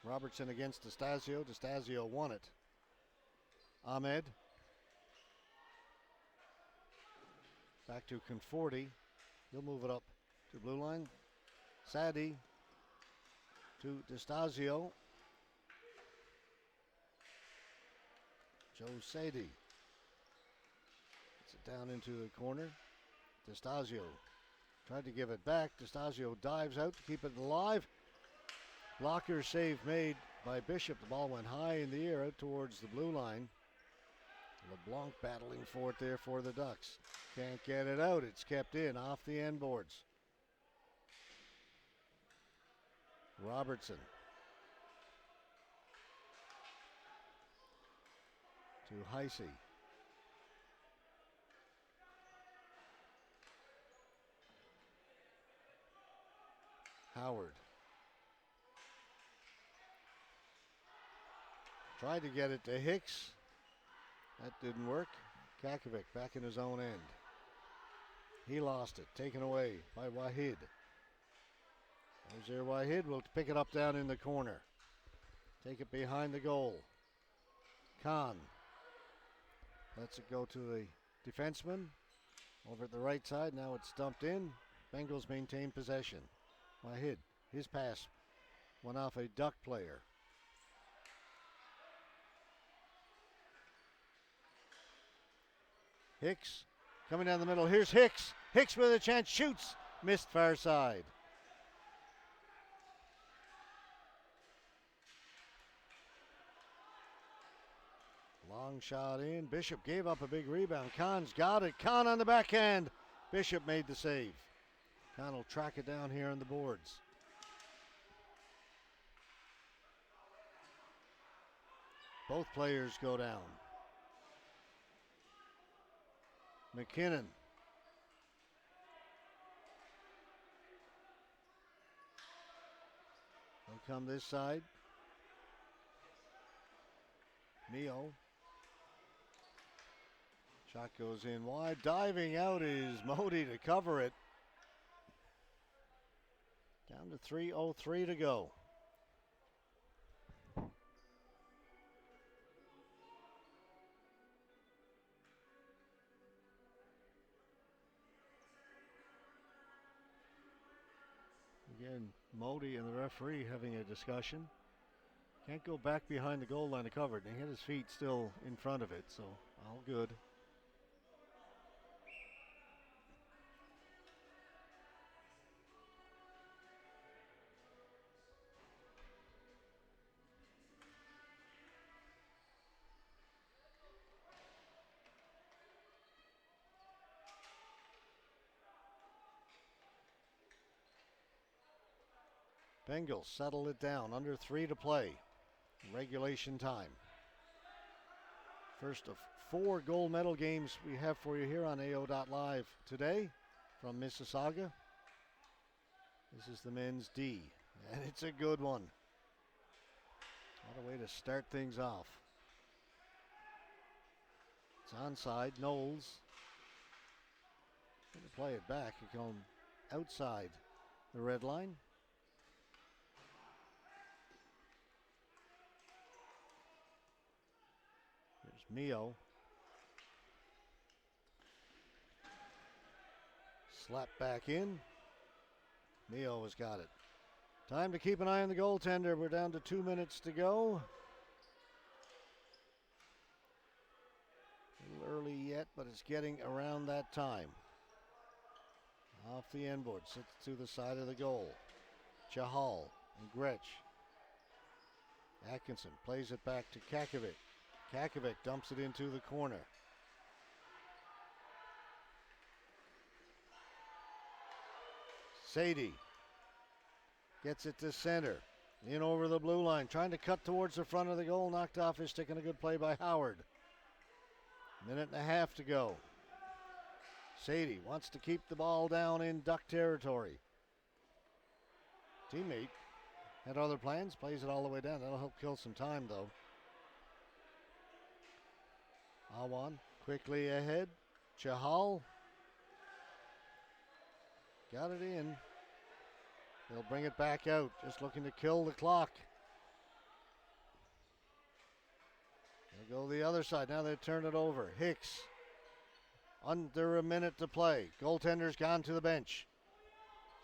Robertson against DeStasio. DeStasio won it. Ahmed. Back to Conforti. He'll move it up to blue line. Sadi to DeStasio. Joe Sadie. Gets it down into the corner. DeStasio tried to give it back. DeStasio dives out to keep it alive. Blocker save made by Bishop. The ball went high in the air out towards the blue line. LeBlanc battling for it there for the Ducks. Can't get it out. It's kept in off the end boards. Robertson. To Heisey. Howard. Tried to get it to Hicks. That didn't work. Kakovic back in his own end. He lost it. Taken away by Wahid. There's their Wahid. Will pick it up down in the corner. Take it behind the goal. Khan. Lets it go to the defenseman. Over at the right side. Now it's dumped in. Bengals maintain possession. Wahid. His pass went off a Duck player. Hicks coming down the middle. Here's Hicks. Hicks with a chance. Shoots. Missed far side. Long shot in. Bishop gave up a big rebound. Kahn's got it. Kahn on the backhand. Bishop made the save. Kahn will track it down here on the boards. Both players go down. McKinnon. They'll come this side. Mio. Shot goes in wide. Diving out is Modi to cover it. Down to 3:03 to go. Again, Modi and the referee having a discussion. Can't go back behind the goal line to cover it. And he had his feet still in front of it, so all good. Bengals settle it down. Under 3 to play. Regulation time. First of 4 gold medal games we have for you here on AO.live today from Mississauga. This is the men's D, and it's a good one. What a way to start things off. It's onside. Knowles. Going to play it back. You're going outside the red line. Mio. Slap back in. Mio has got it. Time to keep an eye on the goaltender. We're down to 2 minutes to go. A little early yet, but it's getting around that time. Off the end board. Sits to the side of the goal. Chahal and Gretsch. Atkinson plays it back to Kakovic. Kakovic dumps it into the corner. Sadie gets it to center. In over the blue line. Trying to cut towards the front of the goal. Knocked off his stick and a good play by Howard. Minute and a half to go. Sadie wants to keep the ball down in Duck territory. Teammate had other plans. Plays it all the way down. That'll help kill some time though. Awan quickly ahead. Chahal got it in. They'll bring it back out. Just looking to kill the clock. They'll go the other side. Now they turn it over. Hicks. Under a minute to play. Goaltender's gone to the bench.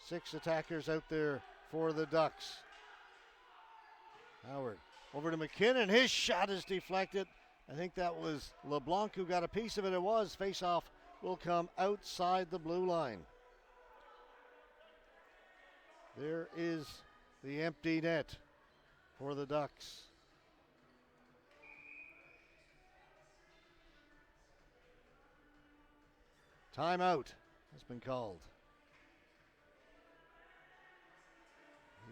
6 attackers out there for the Ducks. Howard over to McKinnon. His shot is deflected. I think that was LeBlanc who got a piece of it. It was. Face-off will come outside the blue line. There is the empty net. for the Ducks. Timeout has been called.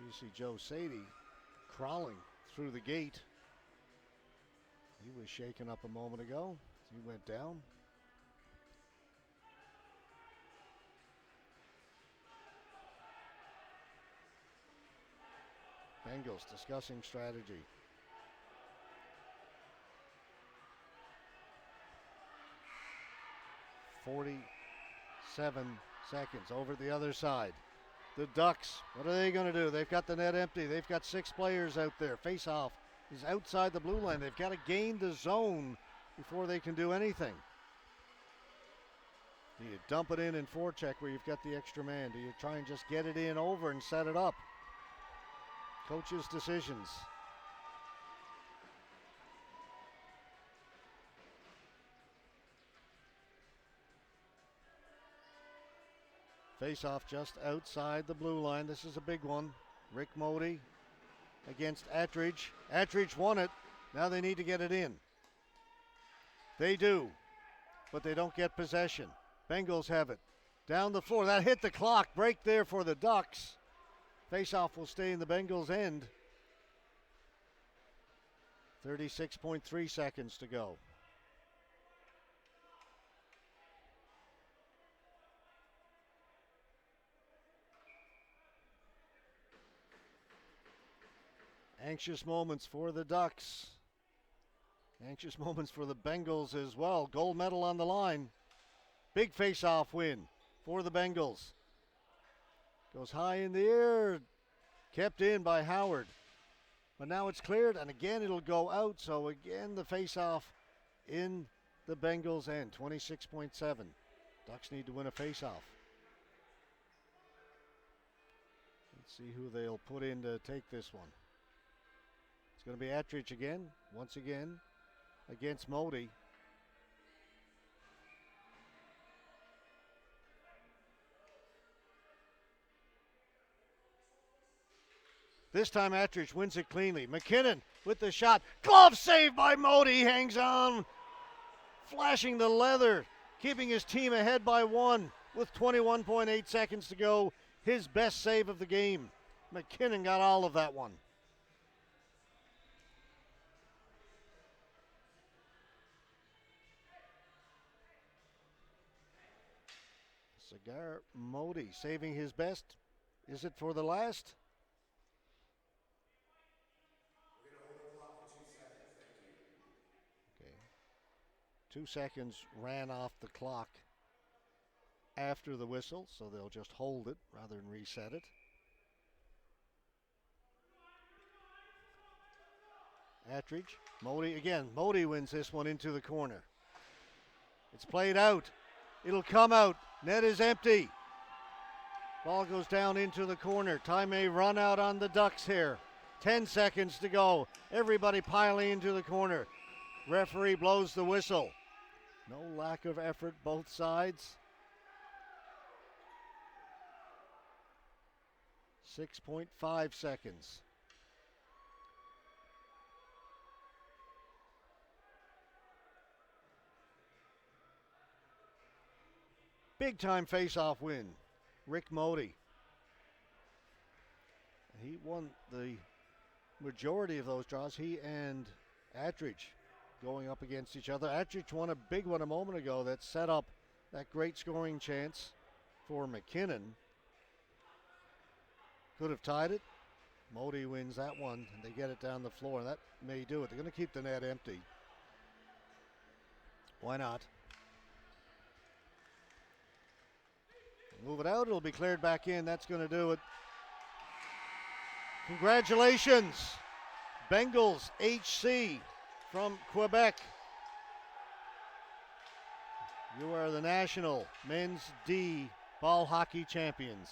You see Joe Sadie crawling through the gate. He was shaken up a moment ago. He went down. Bengals discussing strategy. "47 seconds over the other side. The Ducks, what are they going to do? They've got the net empty. They've got 6 players out there. Face-off is outside the blue line. They've got to gain the zone before they can do anything. Do you dump it in forecheck where you've got the extra man? Do you try and just get it in over and set it up? Coach's decisions. Face-off just outside the blue line. This is a big one. Rick Modi against Attridge. Attridge won it. Now they need to get it in. They do, but they don't get possession. Bengals have it. Down the floor. That hit the clock. Break there for the Ducks. Face-off will stay in the Bengals' end. 36.3 seconds to go. Anxious moments for the Ducks. Anxious moments for the Bengals as well. Gold medal on the line. Big face-off win for the Bengals. Goes high in the air. Kept in by Howard. But now it's cleared, and again it'll go out. So again the face-off in the Bengals' end. 26.7. Ducks need to win a face-off. Let's see who they'll put in to take this one. It's going to be Attridge again, once again, against Modi. This time Attridge wins it cleanly. McKinnon with the shot. Glove save by Modi. Hangs on. Flashing the leather. Keeping his team ahead by 1 with 21.8 seconds to go. His best save of the game. McKinnon got all of that one. Cigar Modi saving his best. Is it for the last? We're going to hold the clock for 2 seconds. Thank you. Okay. 2 seconds ran off the clock after the whistle, so they'll just hold it rather than reset it. Attridge, Modi again. Modi wins this one into the corner. It's played out. It'll come out. Net is empty. Ball goes down into the corner. Time may run out on the Ducks here. 10 seconds to go. Everybody piling into the corner. Referee blows the whistle. No lack of effort both sides. 6.5 seconds. Big time face-off win. Rick Modi. He won the majority of those draws. He and Attridge going up against each other. Attridge won a big one a moment ago that set up that great scoring chance for McKinnon. Could have tied it. Modi wins that one, and they get it down the floor, and that may do it. They're going to keep the net empty. Why not? Move it out. It'll be cleared back in. That's going to do it. Congratulations, Bengals HC from Quebec. You are the national men's D ball hockey champions.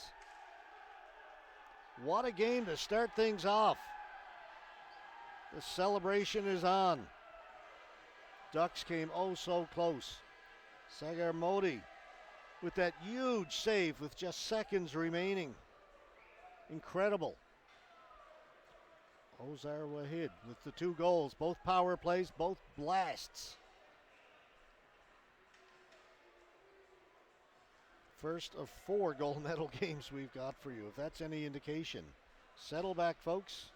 What a game to start things off. The celebration is on. Ducks came oh so close. Sagar Modi with that huge save with just seconds remaining. Incredible. Ozar Wahid with the 2 goals, both power plays, both blasts. First of 4 gold medal games we've got for you, if that's any indication. Settle back, folks.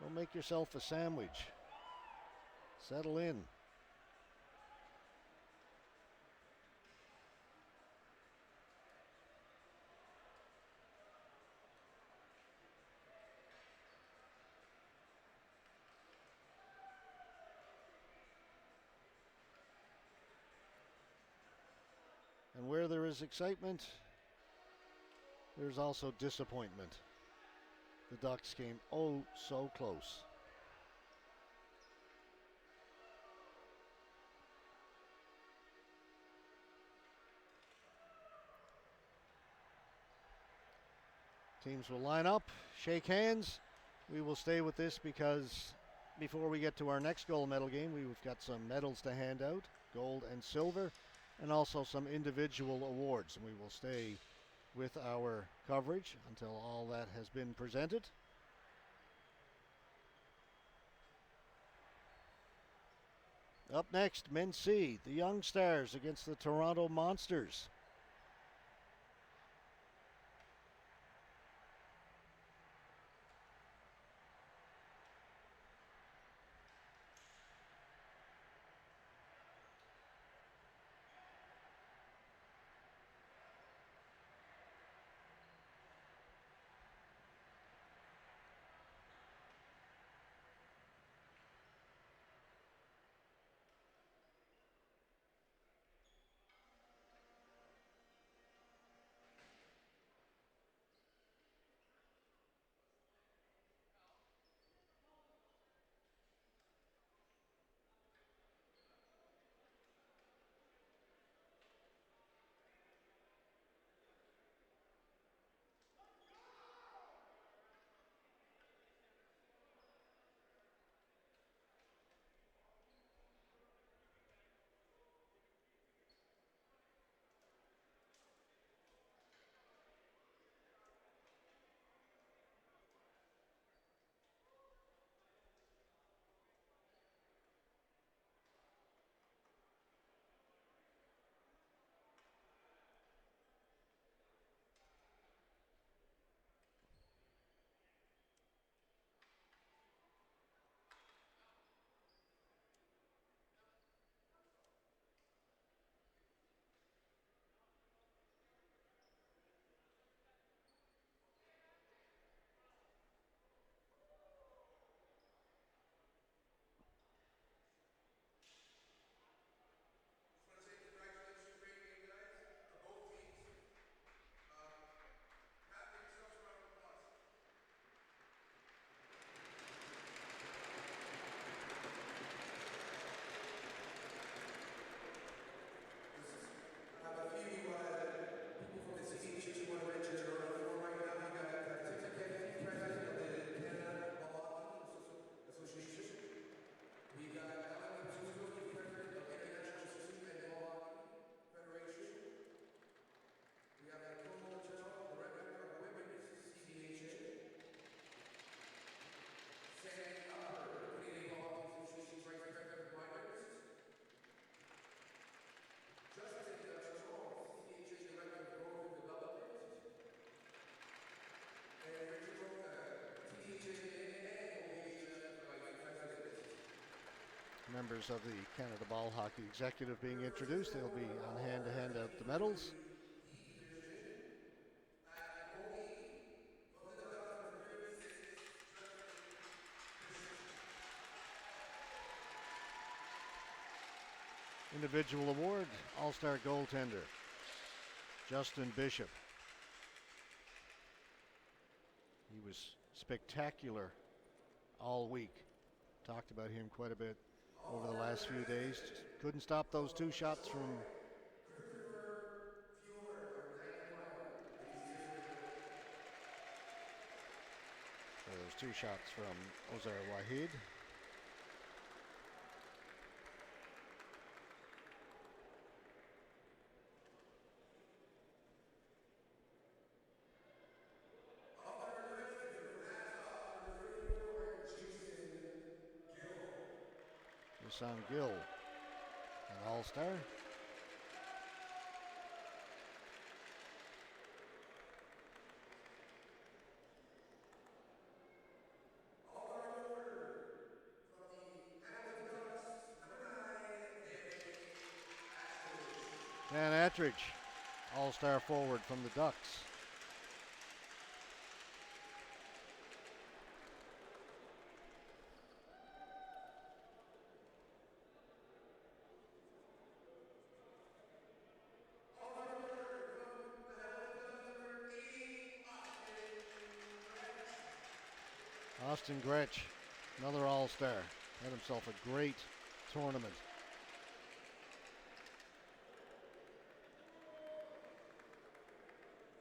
Don't make yourself a sandwich. Settle in. And where there is excitement, there's also disappointment. The Ducks came oh so close. Teams will line up, shake hands. We will stay with this because before we get to our next gold medal game, we've got some medals to hand out, gold and silver, and also some individual awards. And we will stay with our coverage until all that has been presented. Up next, Men's C, the Young Stars against the Toronto Monsters. Members of the Canada Ball Hockey Executive being introduced. They'll be on hand to hand out the medals. Individual award, All-Star goaltender, Justin Bishop. He was spectacular all week. Talked about him quite a bit over the last few days. Just couldn't stop those 2 shots from Ozar Wahid. Son Gill, an All-Star. Dan Attridge, All-Star forward from the Ducks. Austin Gretsch, another All-Star, had himself a great tournament.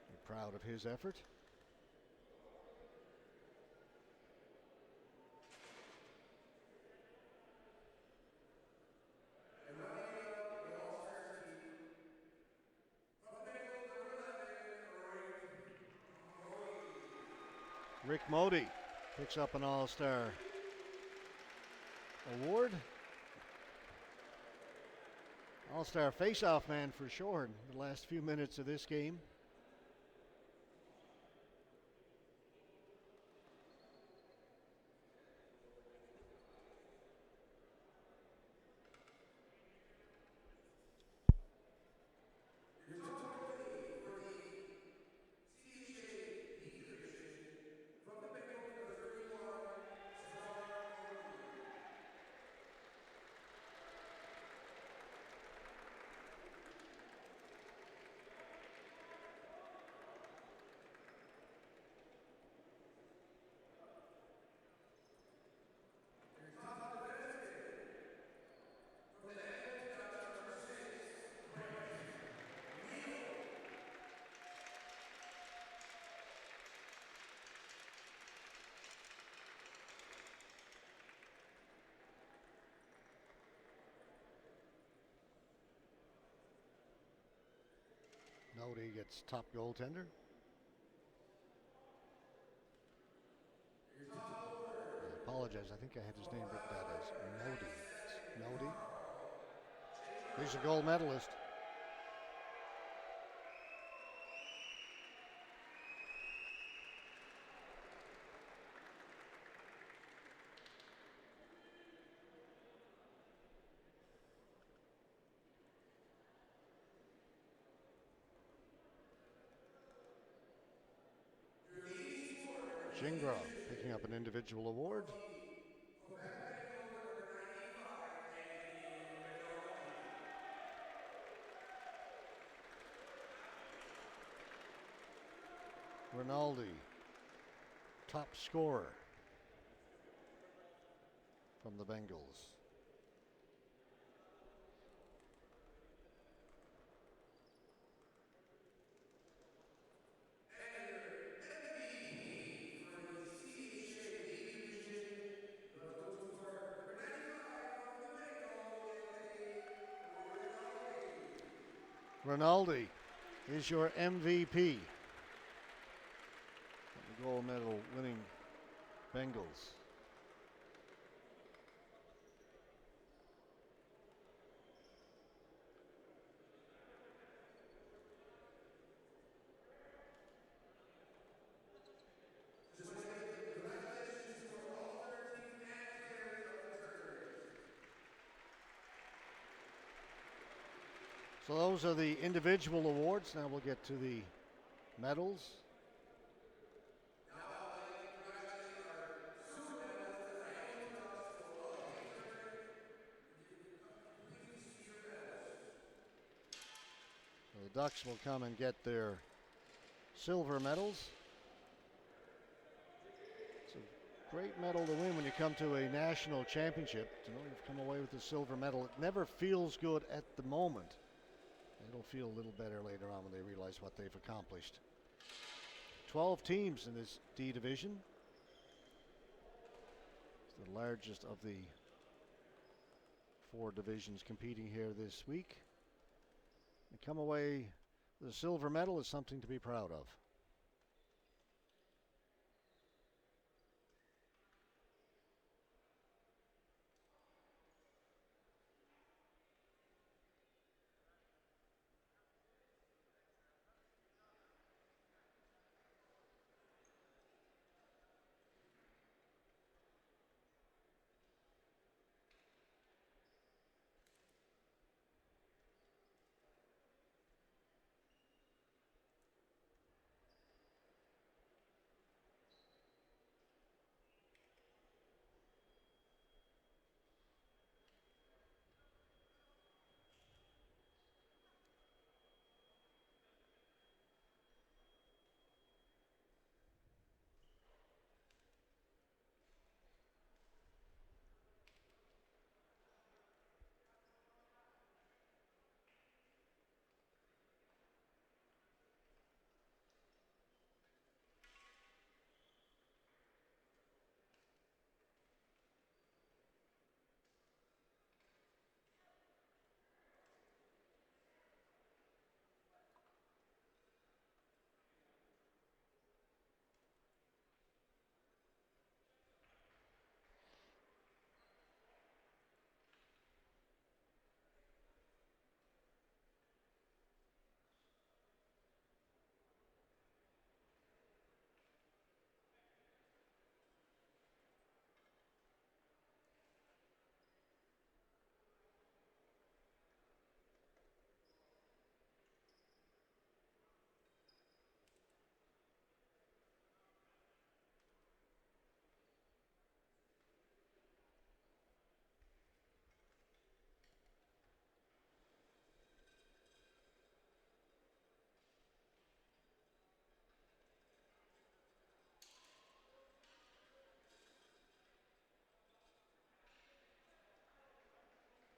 I'm proud of his effort. Rick Modi picks up an All-Star award. All-Star face-off man for sure in the last few minutes of this game. Nody gets top goaltender. I apologize. I think I had his name written down as Nody. It's Nody. He's a gold medalist. Gingras picking up an individual award. Rinaldi, top scorer from the Bengals. Rinaldi is your MVP. The gold medal winning Bengals. So those are the individual awards. Now we'll get to the medals. So the Ducks will come and get their silver medals. It's a great medal to win when you come to a national championship. To know you've come away with the silver medal. It never feels good at the moment. It'll feel a little better later on when they realize what they've accomplished. 12 teams in this D division. It's the largest of the 4 divisions competing here this week. And come away with a silver medal is something to be proud of.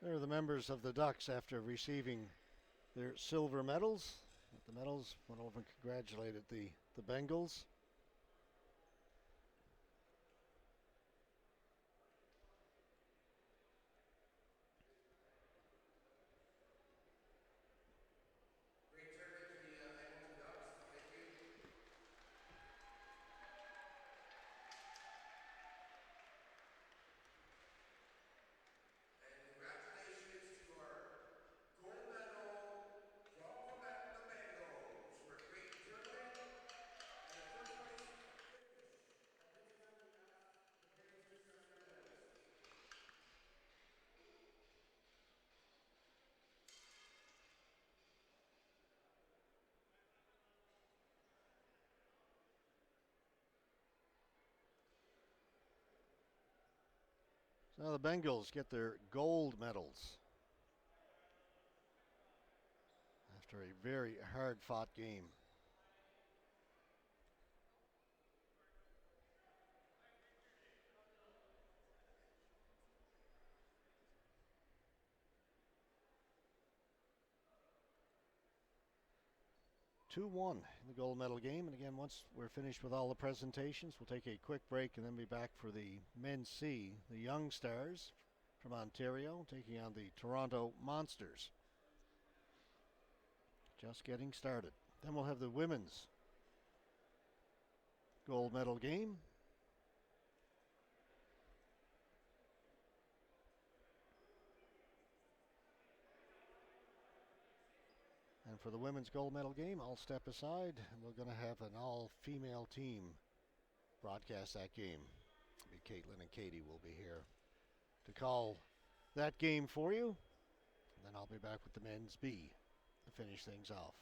There are the members of the Ducks after receiving their silver medals. The medals went over and congratulated the Bengals. Great tournament to the Hamilton Ducks. Thank you. And congratulations to our gold medal from the Bengals for a great tournament and a first place finish. At this time, we ask the parents to accept their medals. So now the Bengals get their gold medals after a very hard-fought game. (2-1) in the gold medal game. And again, once we're finished with all the presentations, we'll take a quick break and then be back for the men's C, the Young Stars from Ontario, taking on the Toronto Monsters. Just getting started. Then we'll have the women's gold medal game. And for the women's gold medal game, I'll step aside, and we're going to have an all-female team broadcast that game. Caitlin and Katie will be here to call that game for you. And then I'll be back with the men's B to finish things off.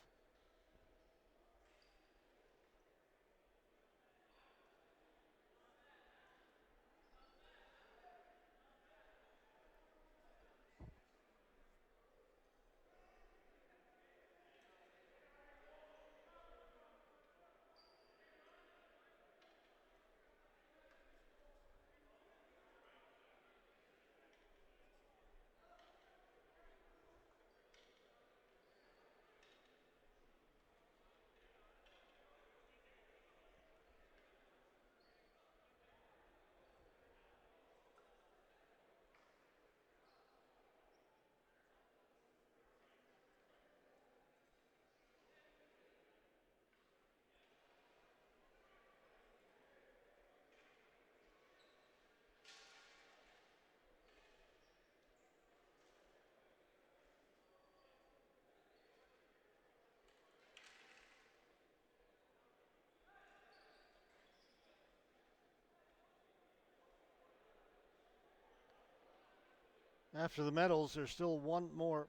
After the medals, there's still one more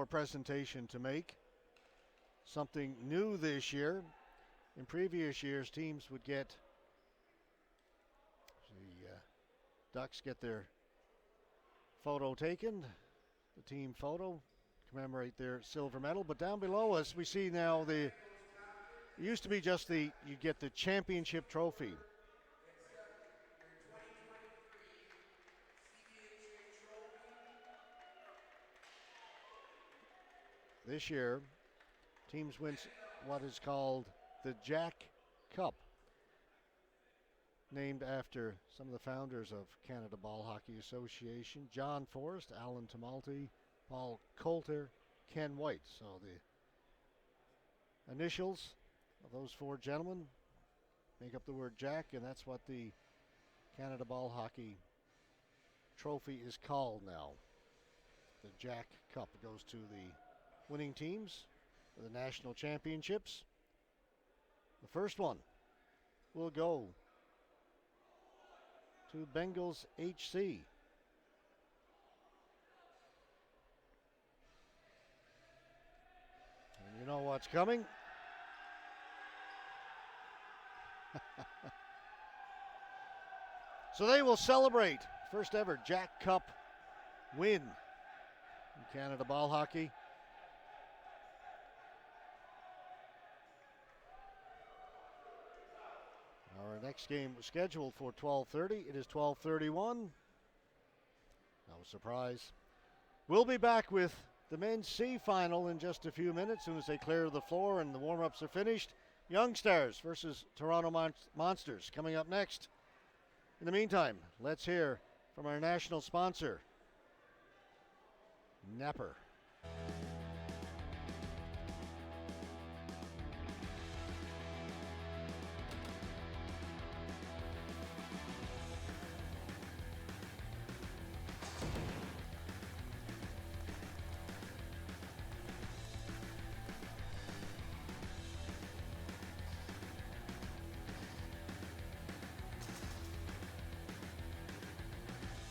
presentation to make. Something new this year. In previous years, teams would get the Ducks get their photo taken, the team photo, commemorate their silver medal. But down below us, we see now it used to be just you get the championship trophy. This year, teams win what is called the Jack Cup, named after some of the founders of Canada Ball Hockey Association: John Forrest, Alan Tomalty, Paul Coulter, Ken White. So the initials of those four gentlemen make up the word Jack, and that's what the Canada Ball Hockey Trophy is called now. The Jack Cup goes to the winning teams for the national championships. The first one will go to Bengals HC. And you know what's coming. So they will celebrate first ever Jack Cup win in Canada Ball Hockey. Our next game was scheduled for 12:30. It is 12:31. Now surprise. We'll be back with the men's C final in just a few minutes, as soon as they clear the floor and the warm-ups are finished. Young Stars versus Toronto Monsters coming up next. In the meantime, let's hear from our national sponsor, Napper.